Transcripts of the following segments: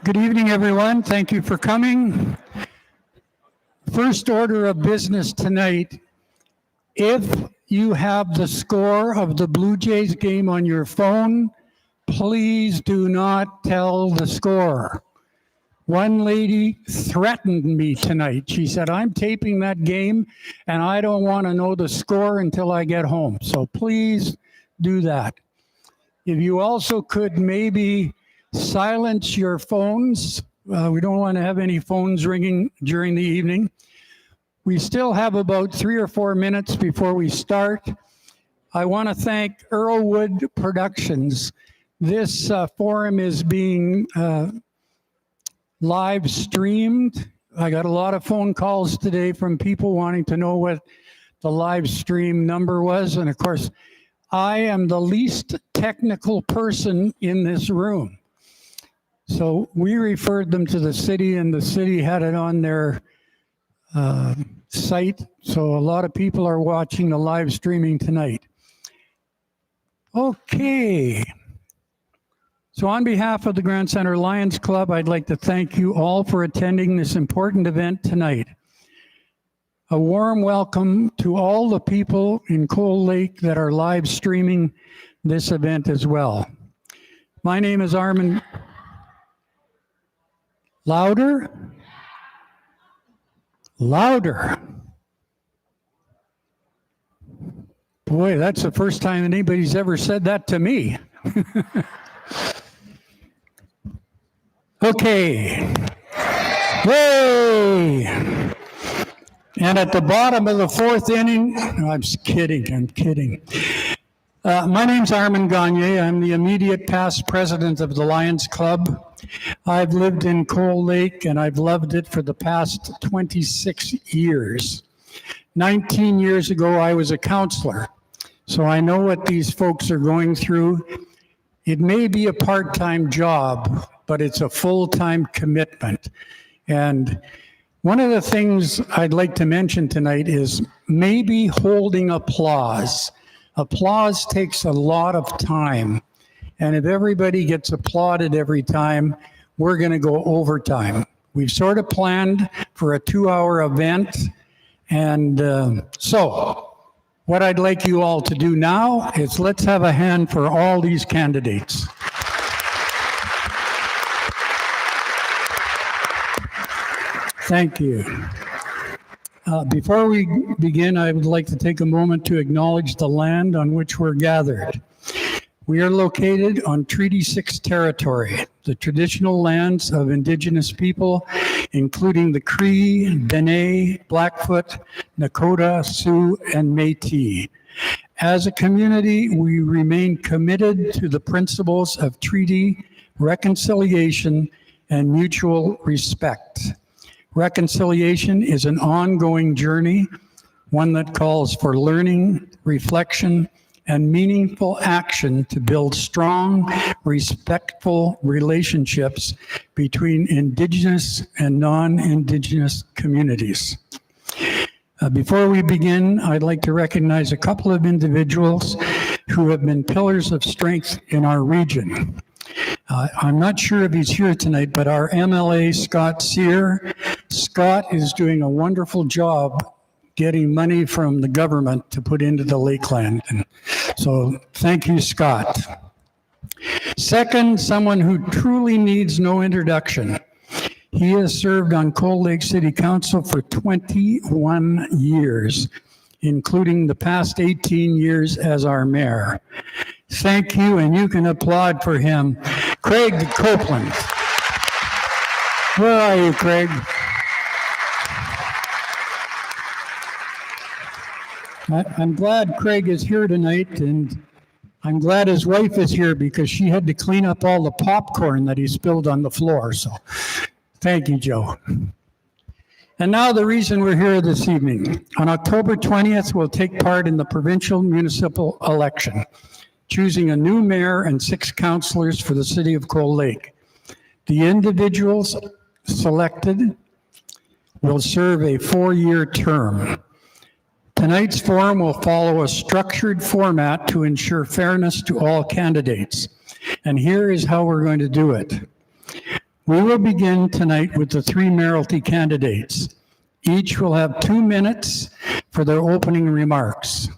Good evening, everyone. Thank you for coming. First order of business tonight, if you have the score of the Blue Jays game on your phone, please do not tell the score. One lady threatened me tonight. She said, I'm taping that game and I don't want to know the score until I get home. So please do that. If you also could maybe silence your phones. We don't want to have any phones ringing during the evening. We still have about 3 or 4 minutes before we start. I want to thank Earlwood Productions. This forum is being live streamed. I got a lot of phone calls today from people wanting to know what the live stream number was. And of course, I am the least technical person in this room. So we referred them to the city and the city had it on their site. So a lot of people are watching the live streaming tonight. Okay. So on behalf of the Grand Center Lions Club, I'd like to thank you all for attending this important event tonight. A warm welcome to all the people in Cold Lake that are live streaming this event as well. My name is Armin. Louder? Louder. Boy, that's the first time anybody's ever said that to me. Okay. Hey! And at the bottom of the fourth inning, I'm kidding. My name's Armin Gagne. I'm the immediate past president of the Lions Club. I've lived in Cold Lake and I've loved it for the past 26 years. 19 years ago, I was a counselor, so I know what these folks are going through. It may be a part-time job, but it's a full-time commitment. And one of the things I'd like to mention tonight is maybe holding applause. Applause takes a lot of time. And if everybody gets applauded every time, we're going to go overtime. We've sort of planned for a 2-hour event. And so what I'd like you all to do now is let's have a hand for all these candidates. Thank you. Before we begin, I would like to take a moment to acknowledge the land on which we're gathered. We are located on Treaty 6 territory, the traditional lands of Indigenous people, including the Cree, Dene, Blackfoot, Nakota, Sioux, and Métis. As a community, we remain committed to the principles of treaty, reconciliation, and mutual respect. Reconciliation is an ongoing journey, one that calls for learning, reflection, and meaningful action to build strong, respectful relationships between Indigenous and non-Indigenous communities. Before we begin, I'd like to recognize a couple of individuals who have been pillars of strength in our region. I'm not sure if he's here tonight, but our MLA, Scott Sear. Scott is doing a wonderful job getting money from the government to put into the Lakeland. And so thank you, Scott. Second, someone who truly needs no introduction. He has served on Cold Lake City Council for 21 years, including the past 18 years as our mayor. Thank you, and you can applaud for him. Craig Copeland. Where are you, Craig? I'm glad Craig is here tonight, and I'm glad his wife is here because she had to clean up all the popcorn that he spilled on the floor. So thank you, Joe. And now the reason we're here this evening. On October 20th, we'll take part in the provincial municipal election, choosing a new mayor and 6 councillors for the city of Cold Lake. The individuals selected will serve a 4-year term. Tonight's forum will follow a structured format to ensure fairness to all candidates. And here is how we're going to do it. We will begin tonight with the three mayoralty candidates. Each will have 2 minutes for their opening remarks.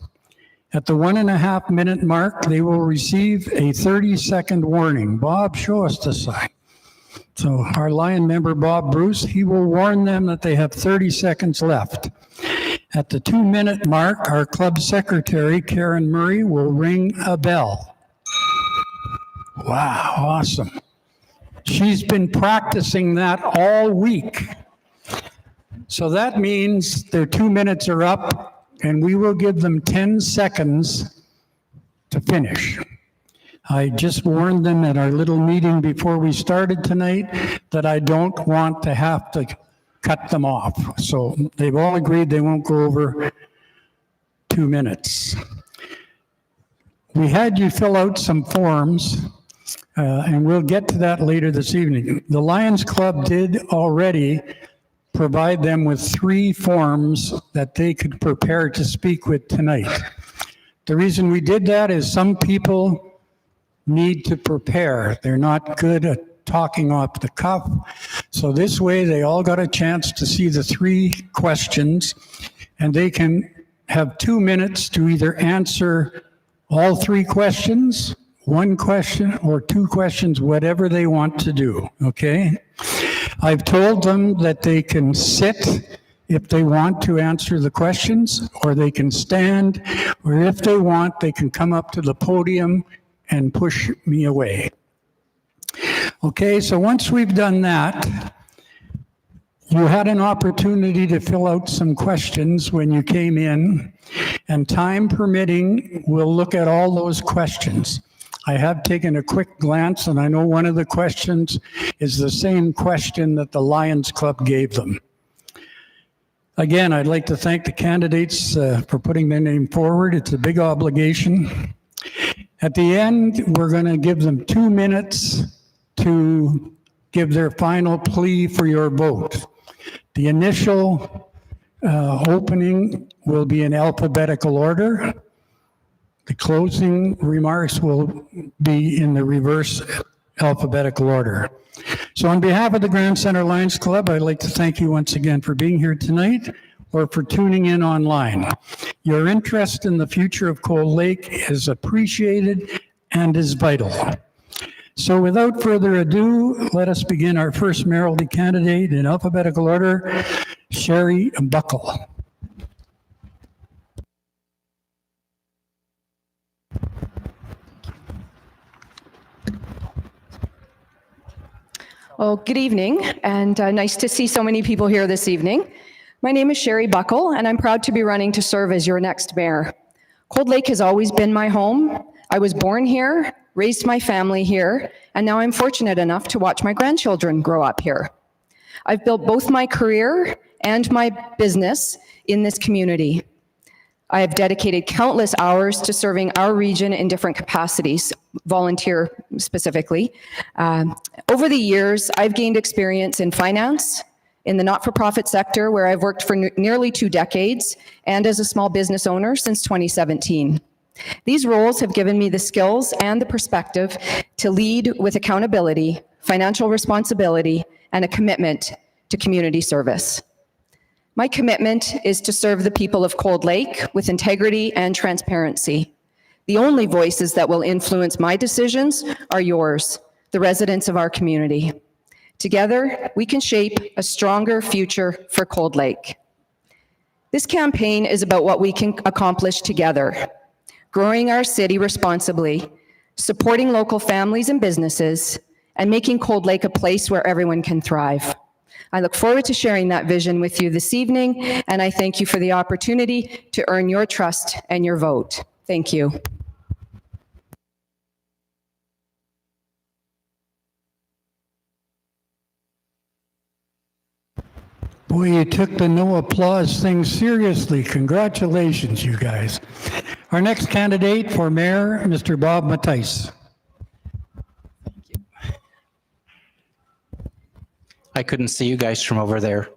At the 1.5 minute mark, they will receive a 30-second warning. Bob, show us the sign. So our Lion member, Bob Bruce, he will warn them that they have 30 seconds left. At the 2 minute mark, our club secretary, Karen Murray, will ring a bell. Wow, awesome. She's been practicing that all week. So that means their 2 minutes are up, and we will give them 10 seconds to finish. I just warned them at our little meeting before we started tonight that I don't want to have to cut them off. So they've all agreed they won't go over 2 minutes. We had you fill out some forms, and we'll get to that later this evening. The Lions Club did already provide them with 3 forms that they could prepare to speak with tonight. The reason we did that is some people need to prepare. They're not good at talking off the cuff. So this way they all got a chance to see the 3 questions, and they can have 2 minutes to either answer all 3 questions, 1 question, or 2 questions, whatever they want to do, okay? I've told them that they can sit if they want to answer the questions, or they can stand, or if they want, they can come up to the podium and push me away. Okay, so once we've done that, you had an opportunity to fill out some questions when you came in, and time permitting, we'll look at all those questions. I have taken a quick glance, and I know one of the questions is the same question that the Lions Club gave them. Again, I'd like to thank the candidates for putting their name forward. It's a big obligation. At the end, we're going to give them 2 minutes to give their final plea for your vote. The initial opening will be in alphabetical order. The closing remarks will be in the reverse alphabetical order. So on behalf of the Grand Centre Lions Club, I'd like to thank you once again for being here tonight or for tuning in online. Your interest in the future of Cold Lake is appreciated and is vital. So without further ado, let us begin our first mayoralty candidate in alphabetical order, Sherry Buckle. Well, good evening, and nice to see so many people here this evening. My name is Sherry Buckle, and I'm proud to be running to serve as your next mayor. Cold Lake has always been my home. I was born here, raised my family here, and now I'm fortunate enough to watch my grandchildren grow up here. I've built both my career and my business in this community. I have dedicated countless hours to serving our region in different capacities, volunteer specifically. Over the years, I've gained experience in finance, in the not-for-profit sector, where I've worked for nearly 2 decades, and as a small business owner since 2017. These roles have given me the skills and the perspective to lead with accountability, financial responsibility, and a commitment to community service. My commitment is to serve the people of Cold Lake with integrity and transparency. The only voices that will influence my decisions are yours, the residents of our community. Together, we can shape a stronger future for Cold Lake. This campaign is about what we can accomplish together, growing our city responsibly, supporting local families and businesses, and making Cold Lake a place where everyone can thrive. I look forward to sharing that vision with you this evening, and I thank you for the opportunity to earn your trust and your vote. Thank you. Boy, you took the no applause thing seriously. Congratulations, you guys. Our next candidate for mayor, Mr. Bob Mattice. I couldn't see you guys from over there.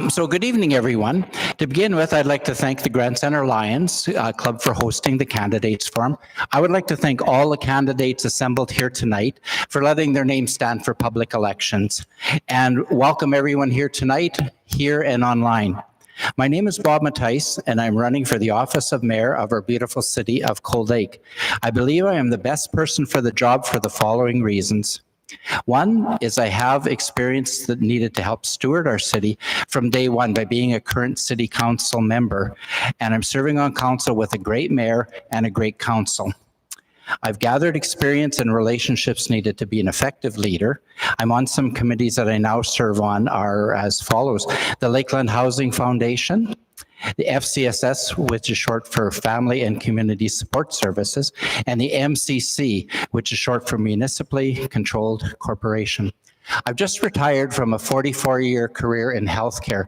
So good evening, everyone. To begin with, I'd like to thank the Grand Center Lions Club for hosting the Candidates Forum. I would like to thank all the candidates assembled here tonight for letting their names stand for public elections. And welcome everyone here tonight, here and online. My name is Bob Mattice, and I'm running for the office of mayor of our beautiful city of Cold Lake. I believe I am the best person for the job for the following reasons. One is I have experience that needed to help steward our city from day one by being a current city council member, and I'm serving on council with a great mayor and a great council. I've gathered experience and relationships needed to be an effective leader. I'm on some committees that I now serve on are as follows: the Lakeland Housing Foundation, the FCSS, which is short for Family and Community Support Services, and the MCC, which is short for Municipally Controlled Corporation. I've just retired from a 44-year career in healthcare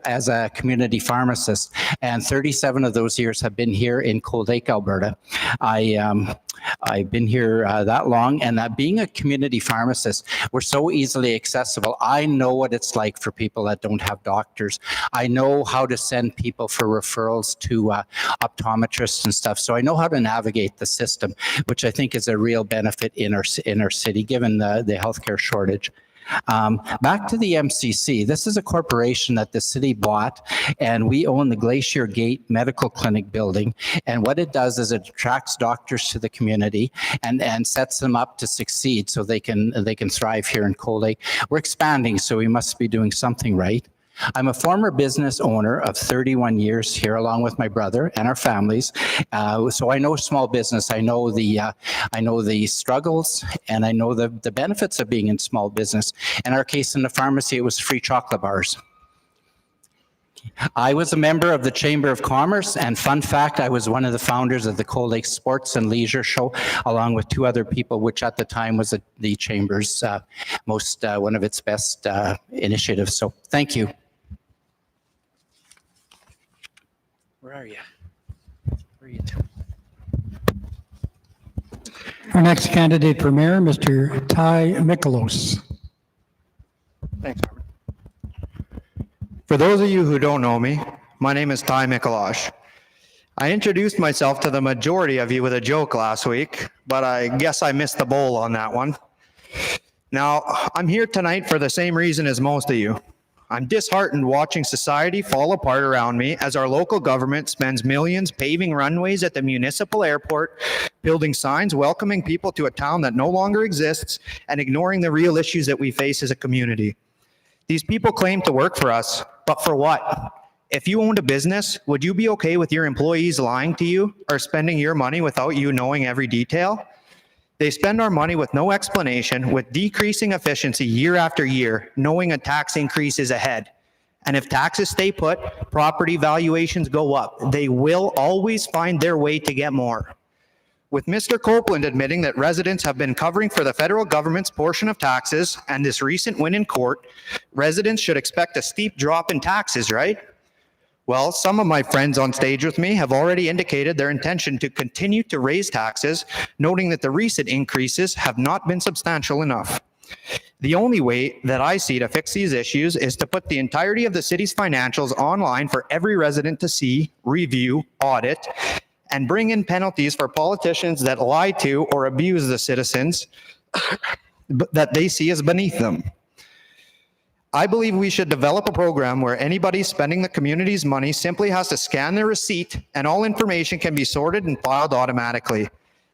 as a community pharmacist, and 37 of those years have been here in Cold Lake, Alberta. I've been here that long, and being a community pharmacist, we're so easily accessible. I know what it's like for people that don't have doctors. I know how to send people for referrals to optometrists and stuff. So I know how to navigate the system, which I think is a real benefit in our city, given the healthcare shortage. Back to the MCC. This is a corporation that the city bought, and we own the Glacier Gate Medical Clinic building. And what it does is it attracts doctors to the community and sets them up to succeed so they can thrive here in Cold Lake. We're expanding, so we must be doing something right. I'm a former business owner of 31 years here, along with my brother and our families. So I know small business. I know the struggles, and I know the benefits of being in small business. In our case, in the pharmacy, it was free chocolate bars. I was a member of the Chamber of Commerce, and fun fact, I was one of the founders of the Cold Lake Sports and Leisure Show, along with two other people, which at the time was the Chamber's one of its best initiatives. So thank you. Where are you? Where are you two? Our next candidate for mayor, Mr. Ty Mikolos. Thanks, Robert. For those of you who don't know me, my name is Ty Mikolos. I introduced myself to the majority of you with a joke last week, but I guess I missed the bowl on that one. Now, I'm here tonight for the same reason as most of you. I'm disheartened watching society fall apart around me as our local government spends millions paving runways at the municipal airport, building signs welcoming people to a town that no longer exists, and ignoring the real issues that we face as a community. These people claim to work for us, but for what? If you owned a business, would you be okay with your employees lying to you or spending your money without you knowing every detail? They spend our money with no explanation, with decreasing efficiency year after year, knowing a tax increase is ahead. And if taxes stay put, property valuations go up. They will always find their way to get more. With Mr. Copeland admitting that residents have been covering for the federal government's portion of taxes and this recent win in court, residents should expect a steep drop in taxes, right? Well, some of my friends on stage with me have already indicated their intention to continue to raise taxes, noting that the recent increases have not been substantial enough. The only way that I see to fix these issues is to put the entirety of the city's financials online for every resident to see, review, audit, and bring in penalties for politicians that lie to or abuse the citizens that they see as beneath them. I believe we should develop a program where anybody spending the community's money simply has to scan their receipt and all information can be sorted and filed automatically.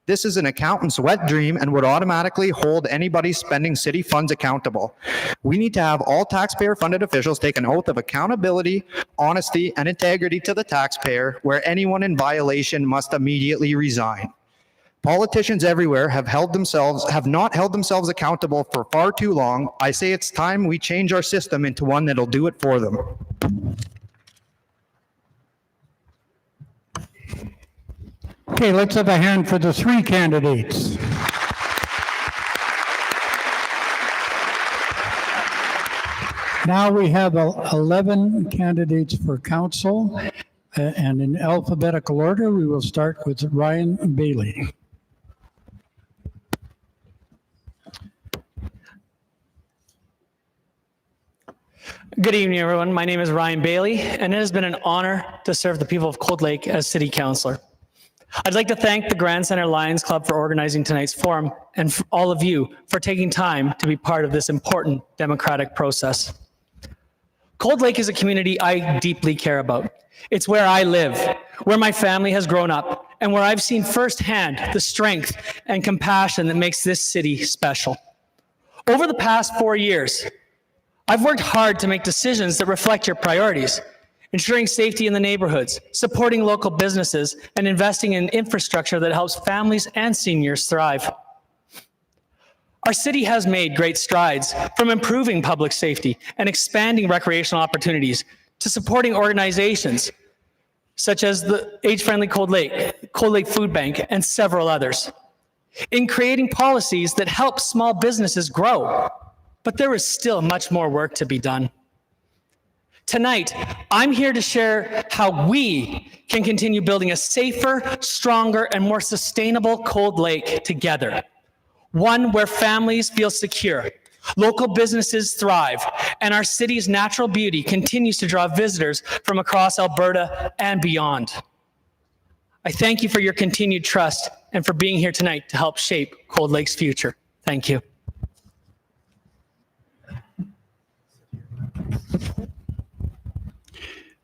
This is an accountant's wet dream and would automatically hold anybody spending city funds accountable. We need to have all taxpayer-funded officials take an oath of accountability, honesty, and integrity to the taxpayer, where anyone in violation must immediately resign. Politicians everywhere have not held themselves accountable for far too long. I say it's time we change our system into one that'll do it for them. Okay, let's have a hand for the three candidates. Now we have 11 candidates for council, and in alphabetical order, we will start with Ryan Bailey. Good evening, everyone. My name is Ryan Bailey, and it has been an honor to serve the people of Cold Lake as City Councillor. I'd like to thank the Grand Center Lions Club for organizing tonight's forum and for all of you for taking time to be part of this important democratic process. Cold Lake is a community I deeply care about. It's where I live, where my family has grown up, and where I've seen firsthand the strength and compassion that makes this city special. Over the past 4 years, I've worked hard to make decisions that reflect your priorities, ensuring safety in the neighborhoods, supporting local businesses, and investing in infrastructure that helps families and seniors thrive. Our city has made great strides, from improving public safety and expanding recreational opportunities to supporting organizations such as the Age-Friendly Cold Lake Food Bank, and several others, in creating policies that help small businesses grow. But there is still much more work to be done. Tonight, I'm here to share how we can continue building a safer, stronger, and more sustainable Cold Lake together. One where families feel secure, local businesses thrive, and our city's natural beauty continues to draw visitors from across Alberta and beyond. I thank you for your continued trust and for being here tonight to help shape Cold Lake's future. Thank you.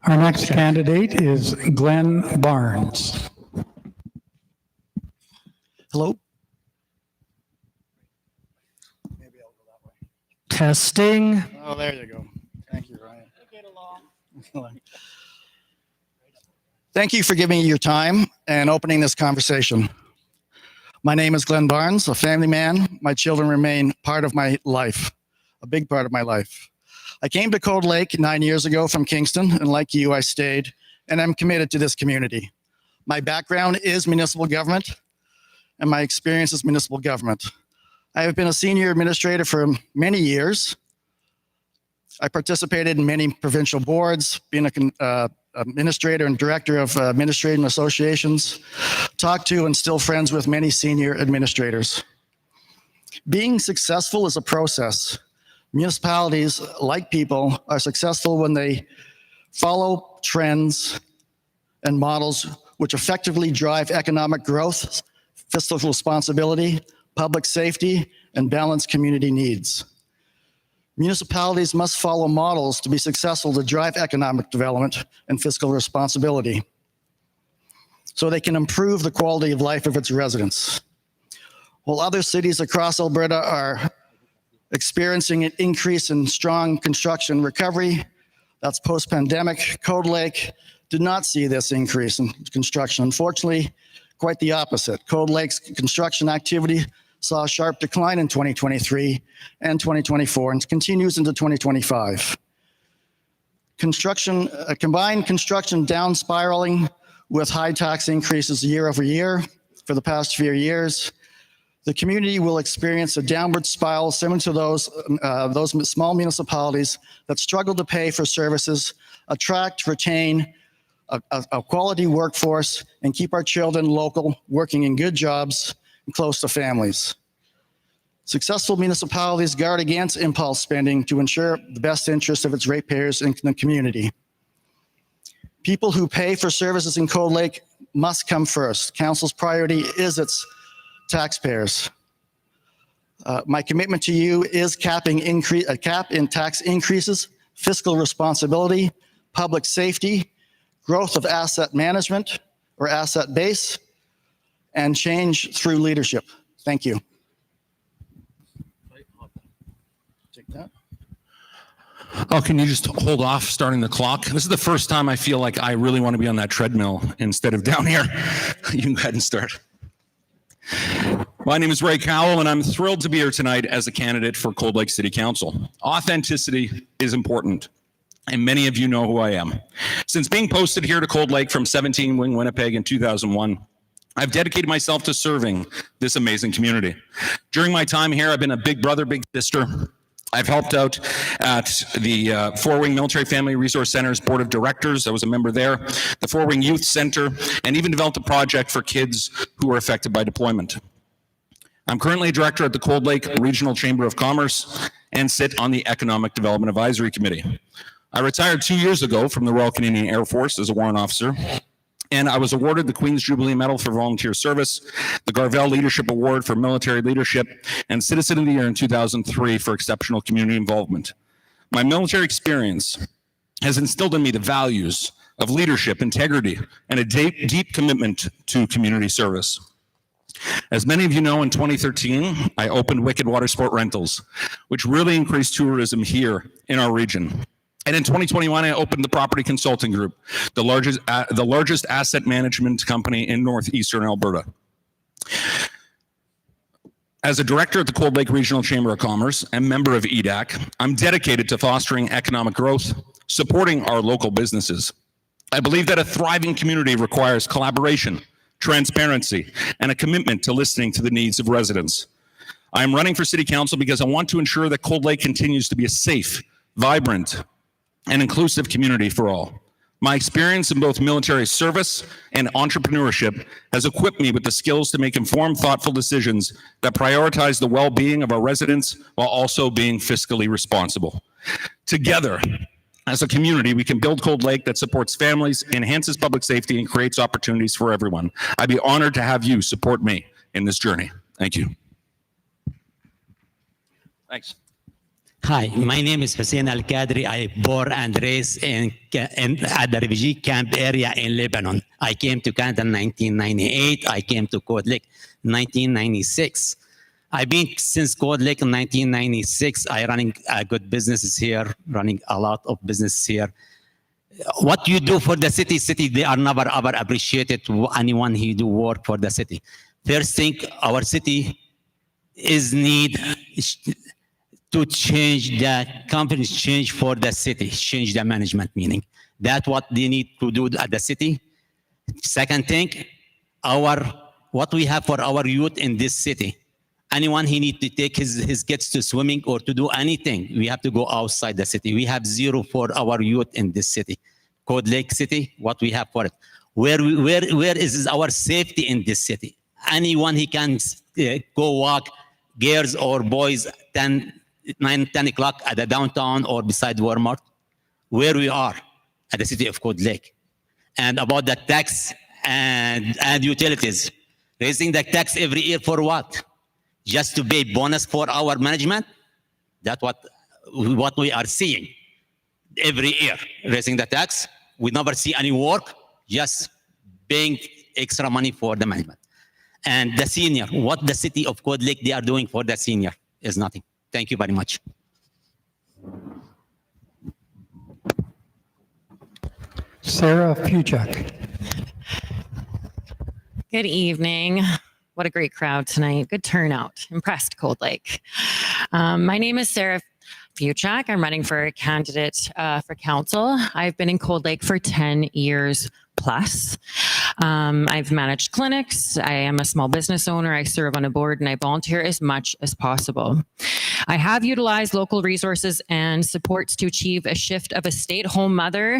Our next candidate is Glenn Barnes. Hello? Maybe I'll go that way. Testing. Oh, there you go. Thank you, Ryan. Get along. Thank you for giving me your time and opening this conversation. My name is Glenn Barnes, a family man. My children remain part of my life, a big part of my life. I came to Cold Lake 9 years ago from Kingston, and like you, I stayed, and I'm committed to this community. My background is municipal government, and my experience is municipal government. I have been a senior administrator for many years. I participated in many provincial boards, being a administrator and director of administrative associations, talked to and still friends with many senior administrators. Being successful is a process. Municipalities, like people, are successful when they follow trends and models which effectively drive economic growth, fiscal responsibility, public safety, and balanced community needs. Municipalities must follow models to be successful to drive economic development and fiscal responsibility so they can improve the quality of life of its residents. While other cities across Alberta are experiencing an increase in strong construction recovery, that's post-pandemic, Cold Lake did not see this increase in construction. Unfortunately, quite the opposite. Cold Lake's construction activity saw a sharp decline in 2023 and 2024 and continues into 2025. Combined construction down spiraling with high tax increases year over year for the past few years, the community will experience a downward spiral similar to those small municipalities that struggle to pay for services, attract, retain a quality workforce, and keep our children local, working in good jobs and close to families. Successful municipalities guard against impulse spending to ensure the best interest of its ratepayers in the community. People who pay for services in Cold Lake must come first. Council's priority is its taxpayers. My commitment to you is a cap in tax increases, fiscal responsibility, public safety, growth of asset management or asset base, and change through leadership. Thank you. Take that. Oh, can you just hold off starting the clock? This is the first time I feel like I really want to be on that treadmill instead of down here. You can go ahead and start. My name is Ray Cowell, and I'm thrilled to be here tonight as a candidate for Cold Lake City Council. Authenticity is important, and many of you know who I am. Since being posted here to Cold Lake from 17 Wing, Winnipeg in 2001, I've dedicated myself to serving this amazing community. During my time here, I've been a big brother, big sister. I've helped out at the Four Wing Military Family Resource Center's Board of Directors. I was a member there, the Four Wing Youth Center, and even developed a project for kids who were affected by deployment. I'm currently a director at the Cold Lake Regional Chamber of Commerce and sit on the Economic Development Advisory Committee. I retired 2 years ago from the Royal Canadian Air Force as a warrant officer, and I was awarded the Queen's Jubilee Medal for volunteer service, the Garvell Leadership Award for military leadership, and Citizen of the Year in 2003 for exceptional community involvement. My military experience has instilled in me the values of leadership, integrity, and a deep commitment to community service. As many of you know, in 2013, I opened Wicked Water Sport Rentals, which really increased tourism here in our region. And in 2021, I opened the Property Consulting Group, the largest asset management company in northeastern Alberta. As a director at the Cold Lake Regional Chamber of Commerce and member of EDAC, I'm dedicated to fostering economic growth, supporting our local businesses. I believe that a thriving community requires collaboration, transparency, and a commitment to listening to the needs of residents. I am running for City Council because I want to ensure that Cold Lake continues to be a safe, vibrant, and inclusive community for all. My experience in both military service and entrepreneurship has equipped me with the skills to make informed, thoughtful decisions that prioritize the well-being of our residents while also being fiscally responsible. Together, as a community, we can build Cold Lake that supports families, enhances public safety, and creates opportunities for everyone. I'd be honored to have you support me in this journey. Thank you. Thanks. Hi, my name is Hussein Al-Qadri. I born and raised at the refugee camp area in Lebanon. I came to Canada in 1998. I came to Cold Lake in 1996. I've been since Cold Lake in 1996. I running good businesses here, running a lot of business here. What you do for the city, they are never ever appreciated. Anyone who do work for the city. First thing, our city is need to change the companies, change for the city, change the management, meaning that's what they need to do at the city. Second thing, what we have for our youth in this city. Anyone he need to take his kids to swimming or to do anything, we have to go outside the city. We have zero for our youth in this city. Cold Lake City, what we have for it. Where is our safety in this city? Anyone he can go walk, girls or boys, 10 o'clock at the downtown or beside Walmart, where we are at the city of Cold Lake. And about the tax and utilities, raising the tax every year for what? Just to pay bonus for our management? That's what we are seeing every year, raising the tax. We never see any work, just paying extra money for the management. And the senior, what the city of Cold Lake they are doing for the senior is nothing. Thank you very much. Sarah Fuchak. Good evening. What a great crowd tonight. Good turnout. Impressed, Cold Lake. My name is Sarah Fuchak. I'm running for a candidate for council. I've been in Cold Lake for 10 years plus. I've managed clinics. I am a small business owner. I serve on a board and I volunteer as much as possible. I have utilized local resources and supports to achieve a shift of a stay-at-home mother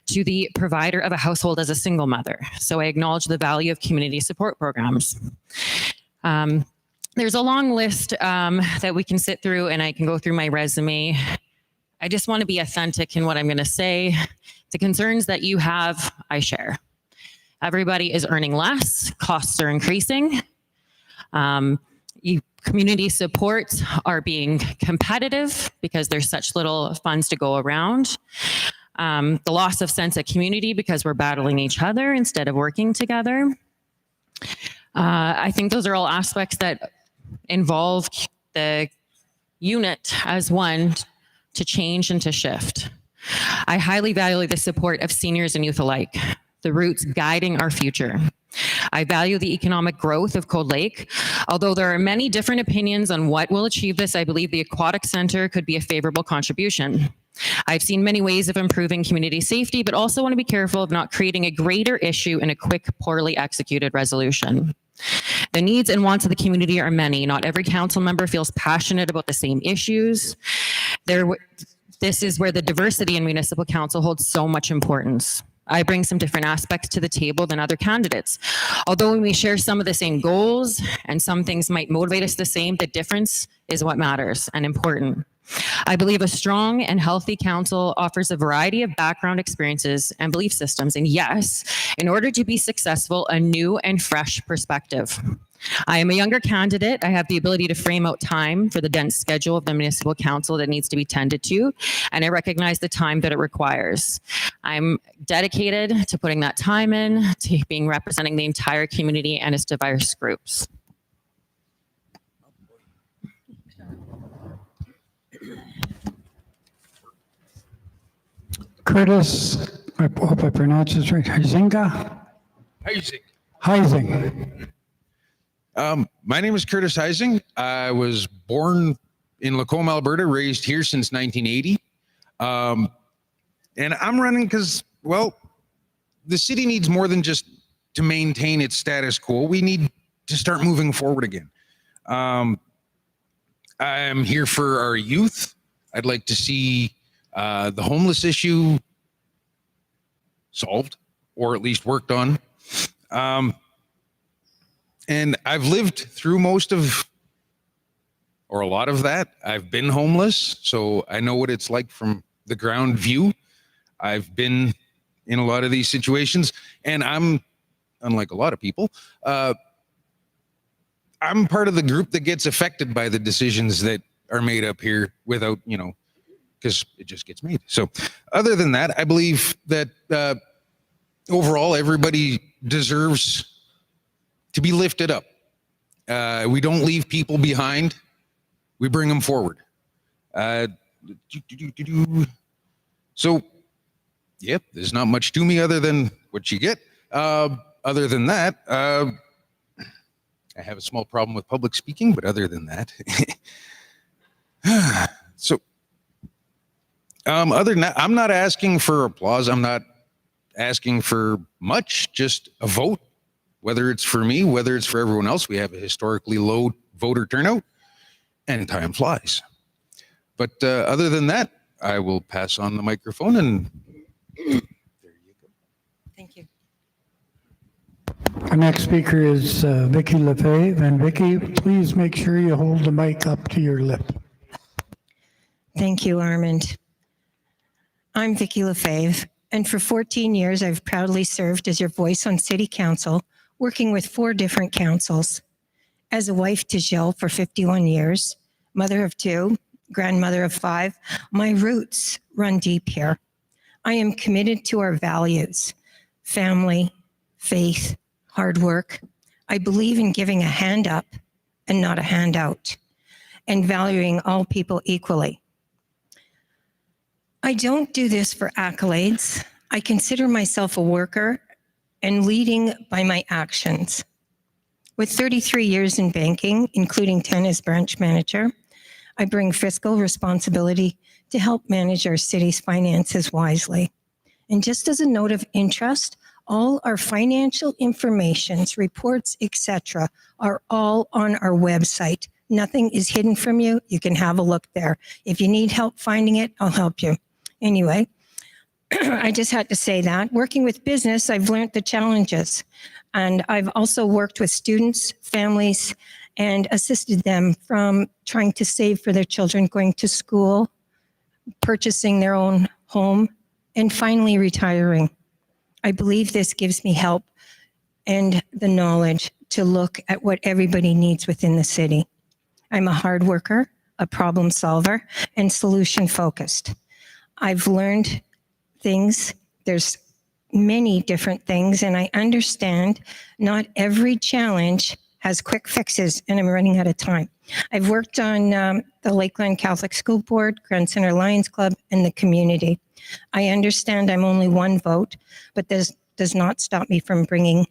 to the provider of a household as a single mother. So I acknowledge the value of community support programs. There's a long list that we can sit through and I can go through my resume. I just want to be authentic in what I'm going to say. The concerns that you have, I share. Everybody is earning less, costs are increasing. Community supports are being competitive because there's such little funds to go around. The loss of sense of community because we're battling each other instead of working together. I think those are all aspects that involve the unit as one to change and to shift. I highly value the support of seniors and youth alike, the roots guiding our future. I value the economic growth of Cold Lake. Although there are many different opinions on what will achieve this, I believe the Aquatic Center could be a favorable contribution. I've seen many ways of improving community safety, but also want to be careful of not creating a greater issue in a quick, poorly executed resolution. The needs and wants of the community are many. Not every council member feels passionate about the same issues. This is where the diversity in municipal council holds so much importance. I bring some different aspects to the table than other candidates. Although we may share some of the same goals and some things might motivate us the same, the difference is what matters and important. I believe a strong and healthy council offers a variety of background experiences and belief systems. And yes, in order to be successful, a new and fresh perspective. I am a younger candidate. I have the ability to frame out time for the dense schedule of the municipal council that needs to be tended to, and I recognize the time that it requires. I'm dedicated to putting that time in, to being representing the entire community and its diverse groups. Curtis, I hope I pronounced this right, Huizinga? Huizing. My name is Curtis Heising. I was born in Lacombe, Alberta, raised here since 1980. And I'm running because, well, the city needs more than just to maintain its status quo. We need to start moving forward again. I'm here for our youth. I'd like to see the homeless issue solved, or at least worked on. And I've lived through most of, or a lot of that. I've been homeless, so I know what it's like from the ground view. I've been in a lot of these situations, and I'm, unlike a lot of people, I'm part of the group that gets affected by the decisions that are made up here without, because it just gets made. So other than that, I believe that overall, everybody deserves to be lifted up. We don't leave people behind. We bring them forward. So, yep, there's not much to me other than what you get. Other than that, I have a small problem with public speaking, but other than that, so other than that, I'm not asking for applause. I'm not asking for much, just a vote. Whether it's for me, whether it's for everyone else, we have a historically low voter turnout, and time flies. But other than that, I will pass on the microphone, and there you go. Thank you. Our next speaker is Vicky Lefebvre. And Vicky, please make sure you hold the mic up to your lip. Thank you, Armand. I'm Vicky Lefebvre, and for 14 years, I've proudly served as your voice on City Council, working with 4 different councils. As a wife to Jill for 51 years, mother of 2, grandmother of 5, my roots run deep here. I am committed to our values, family, faith, hard work. I believe in giving a hand up and not a handout, and valuing all people equally. I don't do this for accolades. I consider myself a worker and leading by my actions. With 33 years in banking, including 10 as branch manager, I bring fiscal responsibility to help manage our city's finances wisely. And just as a note of interest, all our financial informations, reports, etc., are all on our website. Nothing is hidden from you. You can have a look there. If you need help finding it, I'll help you. Anyway, I just had to say that. Working with business, I've learned the challenges. And I've also worked with students, families, and assisted them from trying to save for their children going to school, purchasing their own home, and finally retiring. I believe this gives me help and the knowledge to look at what everybody needs within the city. I'm a hard worker, a problem solver, and solution focused. I've learned things. There's many different things, and I understand not every challenge has quick fixes, and I'm running out of time. I've worked on the Lakeland Catholic School Board, Grand Center Lions Club, and the community. I understand I'm only one vote, but this does not stop me from bringing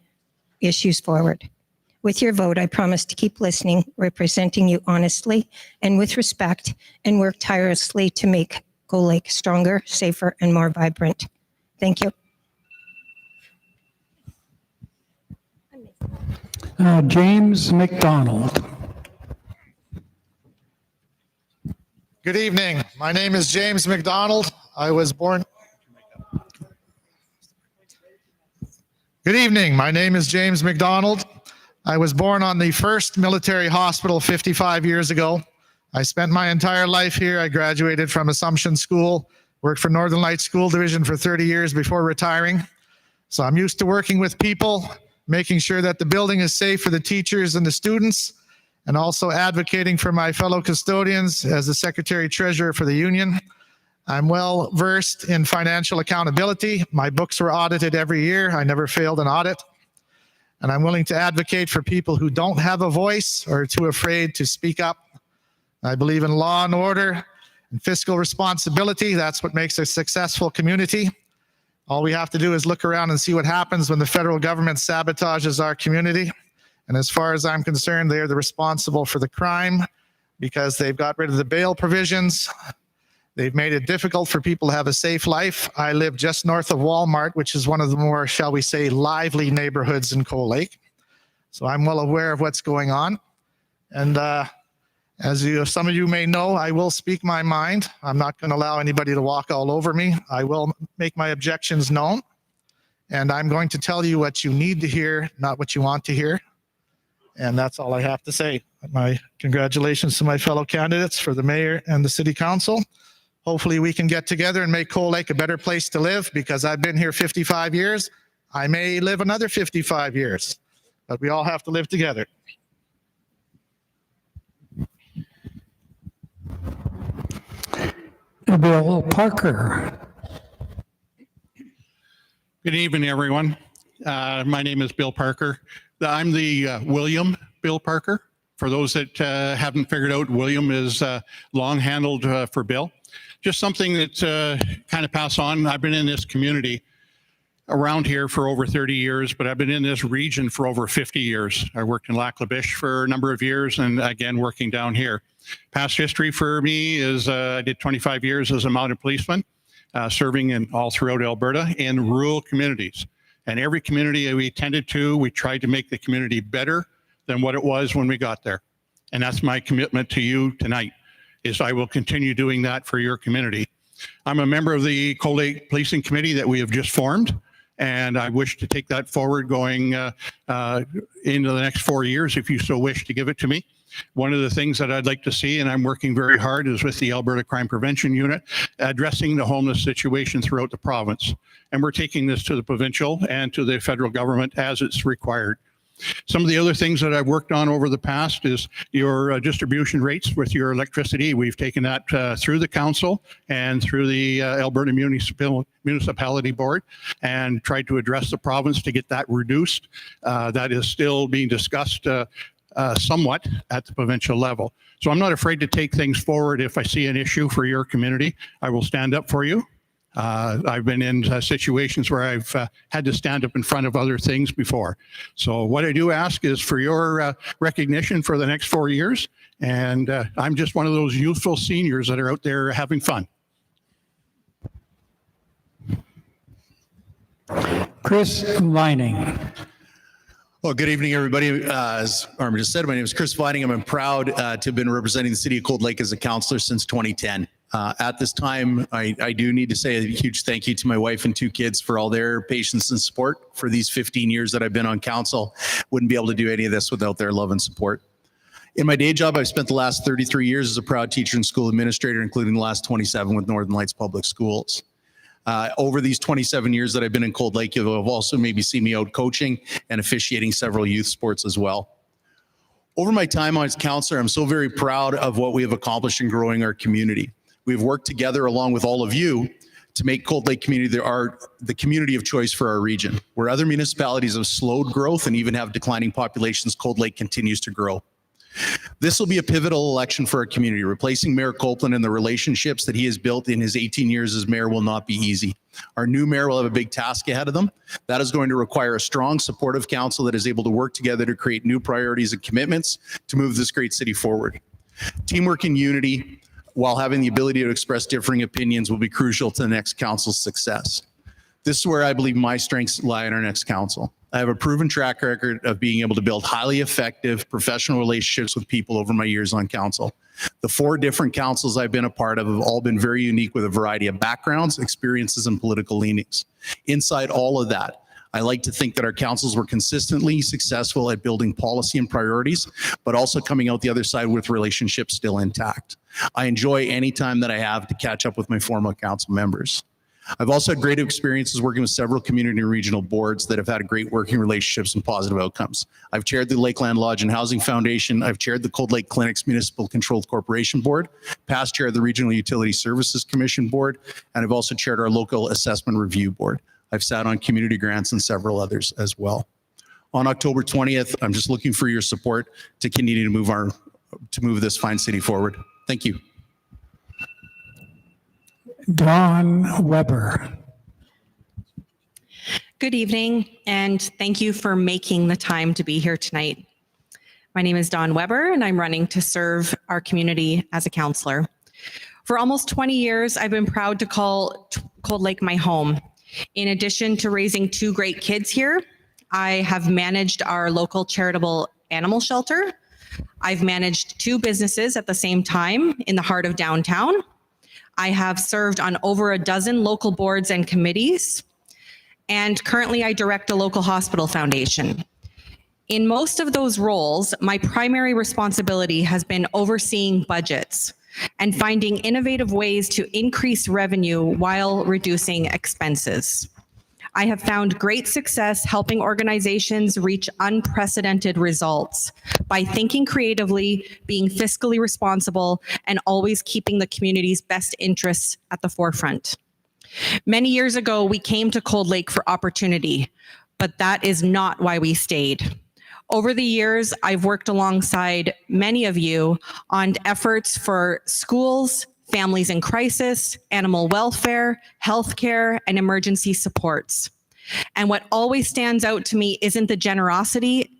issues forward. With your vote, I promise to keep listening, representing you honestly and with respect, and work tirelessly to make Cold Lake stronger, safer, and more vibrant. Thank you. James McDonald. Good evening. My name is James McDonald. I was born. Good evening. My name is James McDonald. I was born on the first military hospital 55 years ago. I spent my entire life here. I graduated from Assumption School, worked for Northern Lights School Division for 30 years before retiring. So I'm used to working with people, making sure that the building is safe for the teachers and the students, and also advocating for my fellow custodians as the Secretary Treasurer for the union. I'm well versed in financial accountability. My books were audited every year. I never failed an audit. And I'm willing to advocate for people who don't have a voice or are too afraid to speak up. I believe in law and order and fiscal responsibility. That's what makes a successful community. All we have to do is look around and see what happens when the federal government sabotages our community. And as far as I'm concerned, they are the responsible for the crime because they've got rid of the bail provisions. They've made it difficult for people to have a safe life. I live just north of Walmart, which is one of the more, shall we say, lively neighborhoods in Cold Lake. So I'm well aware of what's going on. And some of you may know, I will speak my mind. I'm not going to allow anybody to walk all over me. I will make my objections known. And I'm going to tell you what you need to hear, not what you want to hear. And that's all I have to say. My congratulations to my fellow candidates for the mayor and the city council. Hopefully we can get together and make Cold Lake a better place to live because I've been here 55 years. I may live another 55 years, but we all have to live together. Bill Parker. Good evening, everyone. My name is Bill Parker. I'm the William Bill Parker. For those that haven't figured out, William is long handled for Bill. Just something that kind of pass on. I've been in this community around here for over 30 years, but I've been in this region for over 50 years. I worked in Lac La Biche for a number of years and again, working down here. Past history for me is I did 25 years as a mounted policeman, serving in all throughout Alberta in rural communities. And every community we tended to, we tried to make the community better than what it was when we got there. And that's my commitment to you tonight, is I will continue doing that for your community. I'm a member of the Cold Lake Policing Committee that we have just formed, and I wish to take that forward going into the next 4 years, if you so wish to give it to me. One of the things that I'd like to see, and I'm working very hard, is with the Alberta Crime Prevention Unit, addressing the homeless situation throughout the province. And we're taking this to the provincial and to the federal government as it's required. Some of the other things that I've worked on over the past is your distribution rates with your electricity. We've taken that through the council and through the Alberta Municipality Board and tried to address the province to get that reduced. That is still being discussed somewhat at the provincial level. So I'm not afraid to take things forward. If I see an issue for your community, I will stand up for you. I've been in situations where I've had to stand up in front of other things before. So what I do ask is for your recognition for the next 4 years. And I'm just one of those youthful seniors that are out there having fun. Chris Vining. Well, good evening, everybody. As Armin just said, my name is Chris Vining. I'm proud to have been representing the city of Cold Lake as a councillor since 2010. At this time, I do need to say a huge thank you to my wife and 2 kids for all their patience and support for these 15 years that I've been on council. Wouldn't be able to do any of this without their love and support. In my day job, I've spent the last 33 years as a proud teacher and school administrator, including the last 27 with Northern Lights Public Schools. Over these 27 years that I've been in Cold Lake, you'll have also maybe seen me out coaching and officiating several youth sports as well. Over my time as councillor, I'm so very proud of what we have accomplished in growing our community. We've worked together along with all of you to make Cold Lake community the community of choice for our region. Where other municipalities have slowed growth and even have declining populations, Cold Lake continues to grow. This will be a pivotal election for our community. Replacing Mayor Copeland and the relationships that he has built in his 18 years as mayor will not be easy. Our new mayor will have a big task ahead of them. That is going to require a strong, supportive council that is able to work together to create new priorities and commitments to move this great city forward. Teamwork and unity, while having the ability to express differing opinions, will be crucial to the next council's success. This is where I believe my strengths lie in our next council. I have a proven track record of being able to build highly effective professional relationships with people over my years on council. The 4 different councils I've been a part of have all been very unique with a variety of backgrounds, experiences, and political leanings. Inside all of that, I like to think that our councils were consistently successful at building policy and priorities, but also coming out the other side with relationships still intact. I enjoy any time that I have to catch up with my former council members. I've also had great experiences working with several community and regional boards that have had great working relationships and positive outcomes. I've chaired the Lakeland Lodge and Housing Foundation. I've chaired the Cold Lake Clinics Municipal Controlled Corporation Board, past chair of the Regional Utility Services Commission Board, and I've also chaired our local assessment review board. I've sat on community grants and several others as well. On October 20th, I'm just looking for your support to continue to move this fine city forward. Thank you. Dawn Weber. Good evening, and thank you for making the time to be here tonight. My name is Dawn Weber, and I'm running to serve our community as a counselor. For almost 20 years, I've been proud to call Cold Lake my home. In addition to raising two great kids here, I have managed our local charitable animal shelter. I've managed two businesses at the same time in the heart of downtown. I have served on over a dozen local boards and committees, and currently I direct a local hospital foundation. In most of those roles, my primary responsibility has been overseeing budgets and finding innovative ways to increase revenue while reducing expenses. I have found great success helping organizations reach unprecedented results by thinking creatively, being fiscally responsible, and always keeping the community's best interests at the forefront. Many years ago, we came to Cold Lake for opportunity, but that is not why we stayed. Over the years, I've worked alongside many of you on efforts for schools, families in crisis, animal welfare, healthcare, and emergency supports. And what always stands out to me isn't the generosity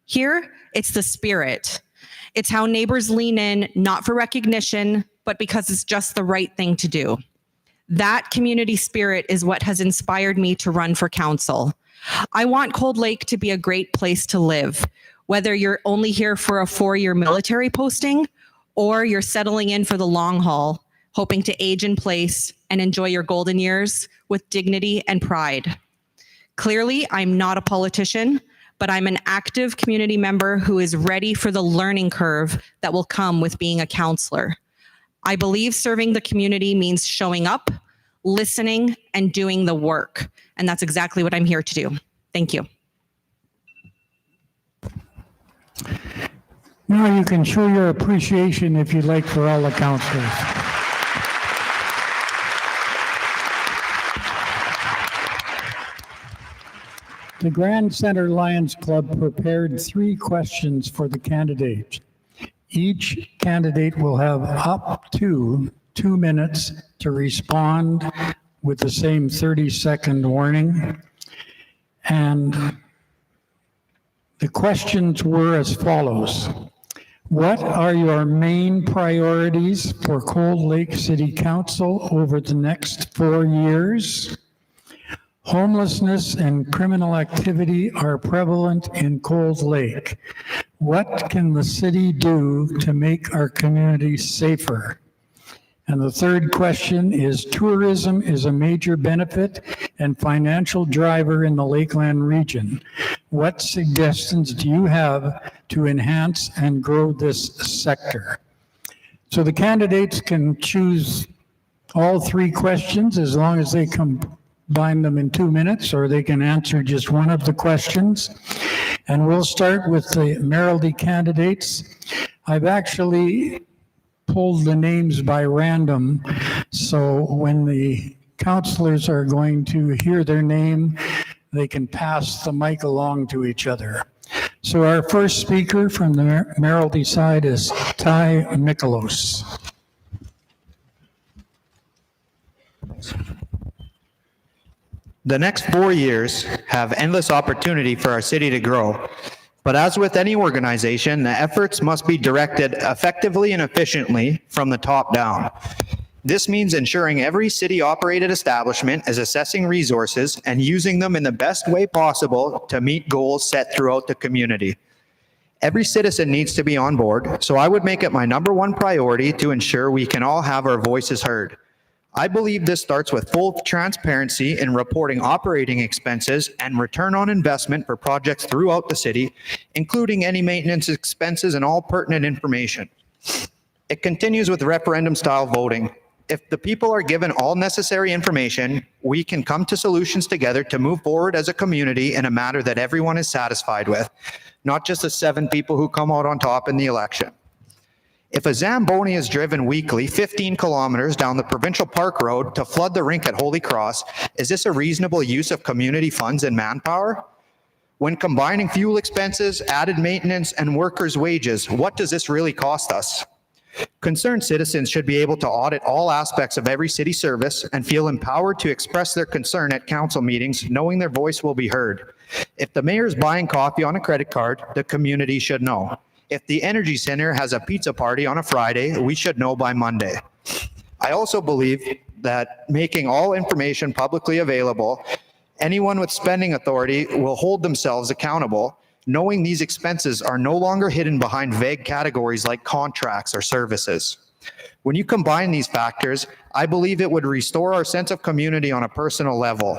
here, it's the spirit. It's how neighbors lean in, not for recognition, but because it's just the right thing to do. That community spirit is what has inspired me to run for council. I want Cold Lake to be a great place to live, whether you're only here for a 4-year military posting or you're settling in for the long haul, hoping to age in place and enjoy your golden years with dignity and pride. Clearly, I'm not a politician, but I'm an active community member who is ready for the learning curve that will come with being a counselor. I believe serving the community means showing up, listening, and doing the work. And that's exactly what I'm here to do. Thank you. Now you can show your appreciation, if you'd like, for all the counselors. The Grand Center Lions Club prepared 3 questions for the candidates. Each candidate will have up to 2 minutes to respond with the same 30-second warning. And the questions were as follows. What are your main priorities for Cold Lake City Council over the next 4 years? Homelessness and criminal activity are prevalent in Cold Lake. What can the city do to make our community safer? And the third question is, tourism is a major benefit and financial driver in the Lakeland region. What suggestions do you have to enhance and grow this sector? So the candidates can choose all 3 questions as long as they combine them in 2 minutes, or they can answer just one of the questions. And we'll start with the mayoralty candidates. I've actually pulled the names by random, so when the councilors are going to hear their name, they can pass the mic along to each other. So our first speaker from the mayoralty side is Ty Mikolos. The next 4 years have endless opportunity for our city to grow. But as with any organization, the efforts must be directed effectively and efficiently from the top down. This means ensuring every city-operated establishment is assessing resources and using them in the best way possible to meet goals set throughout the community. Every citizen needs to be on board, so I would make it my #1 priority to ensure we can all have our voices heard. I believe this starts with full transparency in reporting operating expenses and return on investment for projects throughout the city, including any maintenance expenses and all pertinent information. It continues with referendum-style voting. If the people are given all necessary information, we can come to solutions together to move forward as a community in a manner that everyone is satisfied with, not just the 7 people who come out on top in the election. If a Zamboni is driven weekly 15 kilometers down the provincial park road to flood the rink at Holy Cross, is this a reasonable use of community funds and manpower? When combining fuel expenses, added maintenance, and workers' wages, what does this really cost us? Concerned citizens should be able to audit all aspects of every city service and feel empowered to express their concern at council meetings, knowing their voice will be heard. If the mayor is buying coffee on a credit card, the community should know. If the Energy Center has a pizza party on a Friday, we should know by Monday. I also believe that making all information publicly available, anyone with spending authority will hold themselves accountable, knowing these expenses are no longer hidden behind vague categories like contracts or services. When you combine these factors, I believe it would restore our sense of community on a personal level.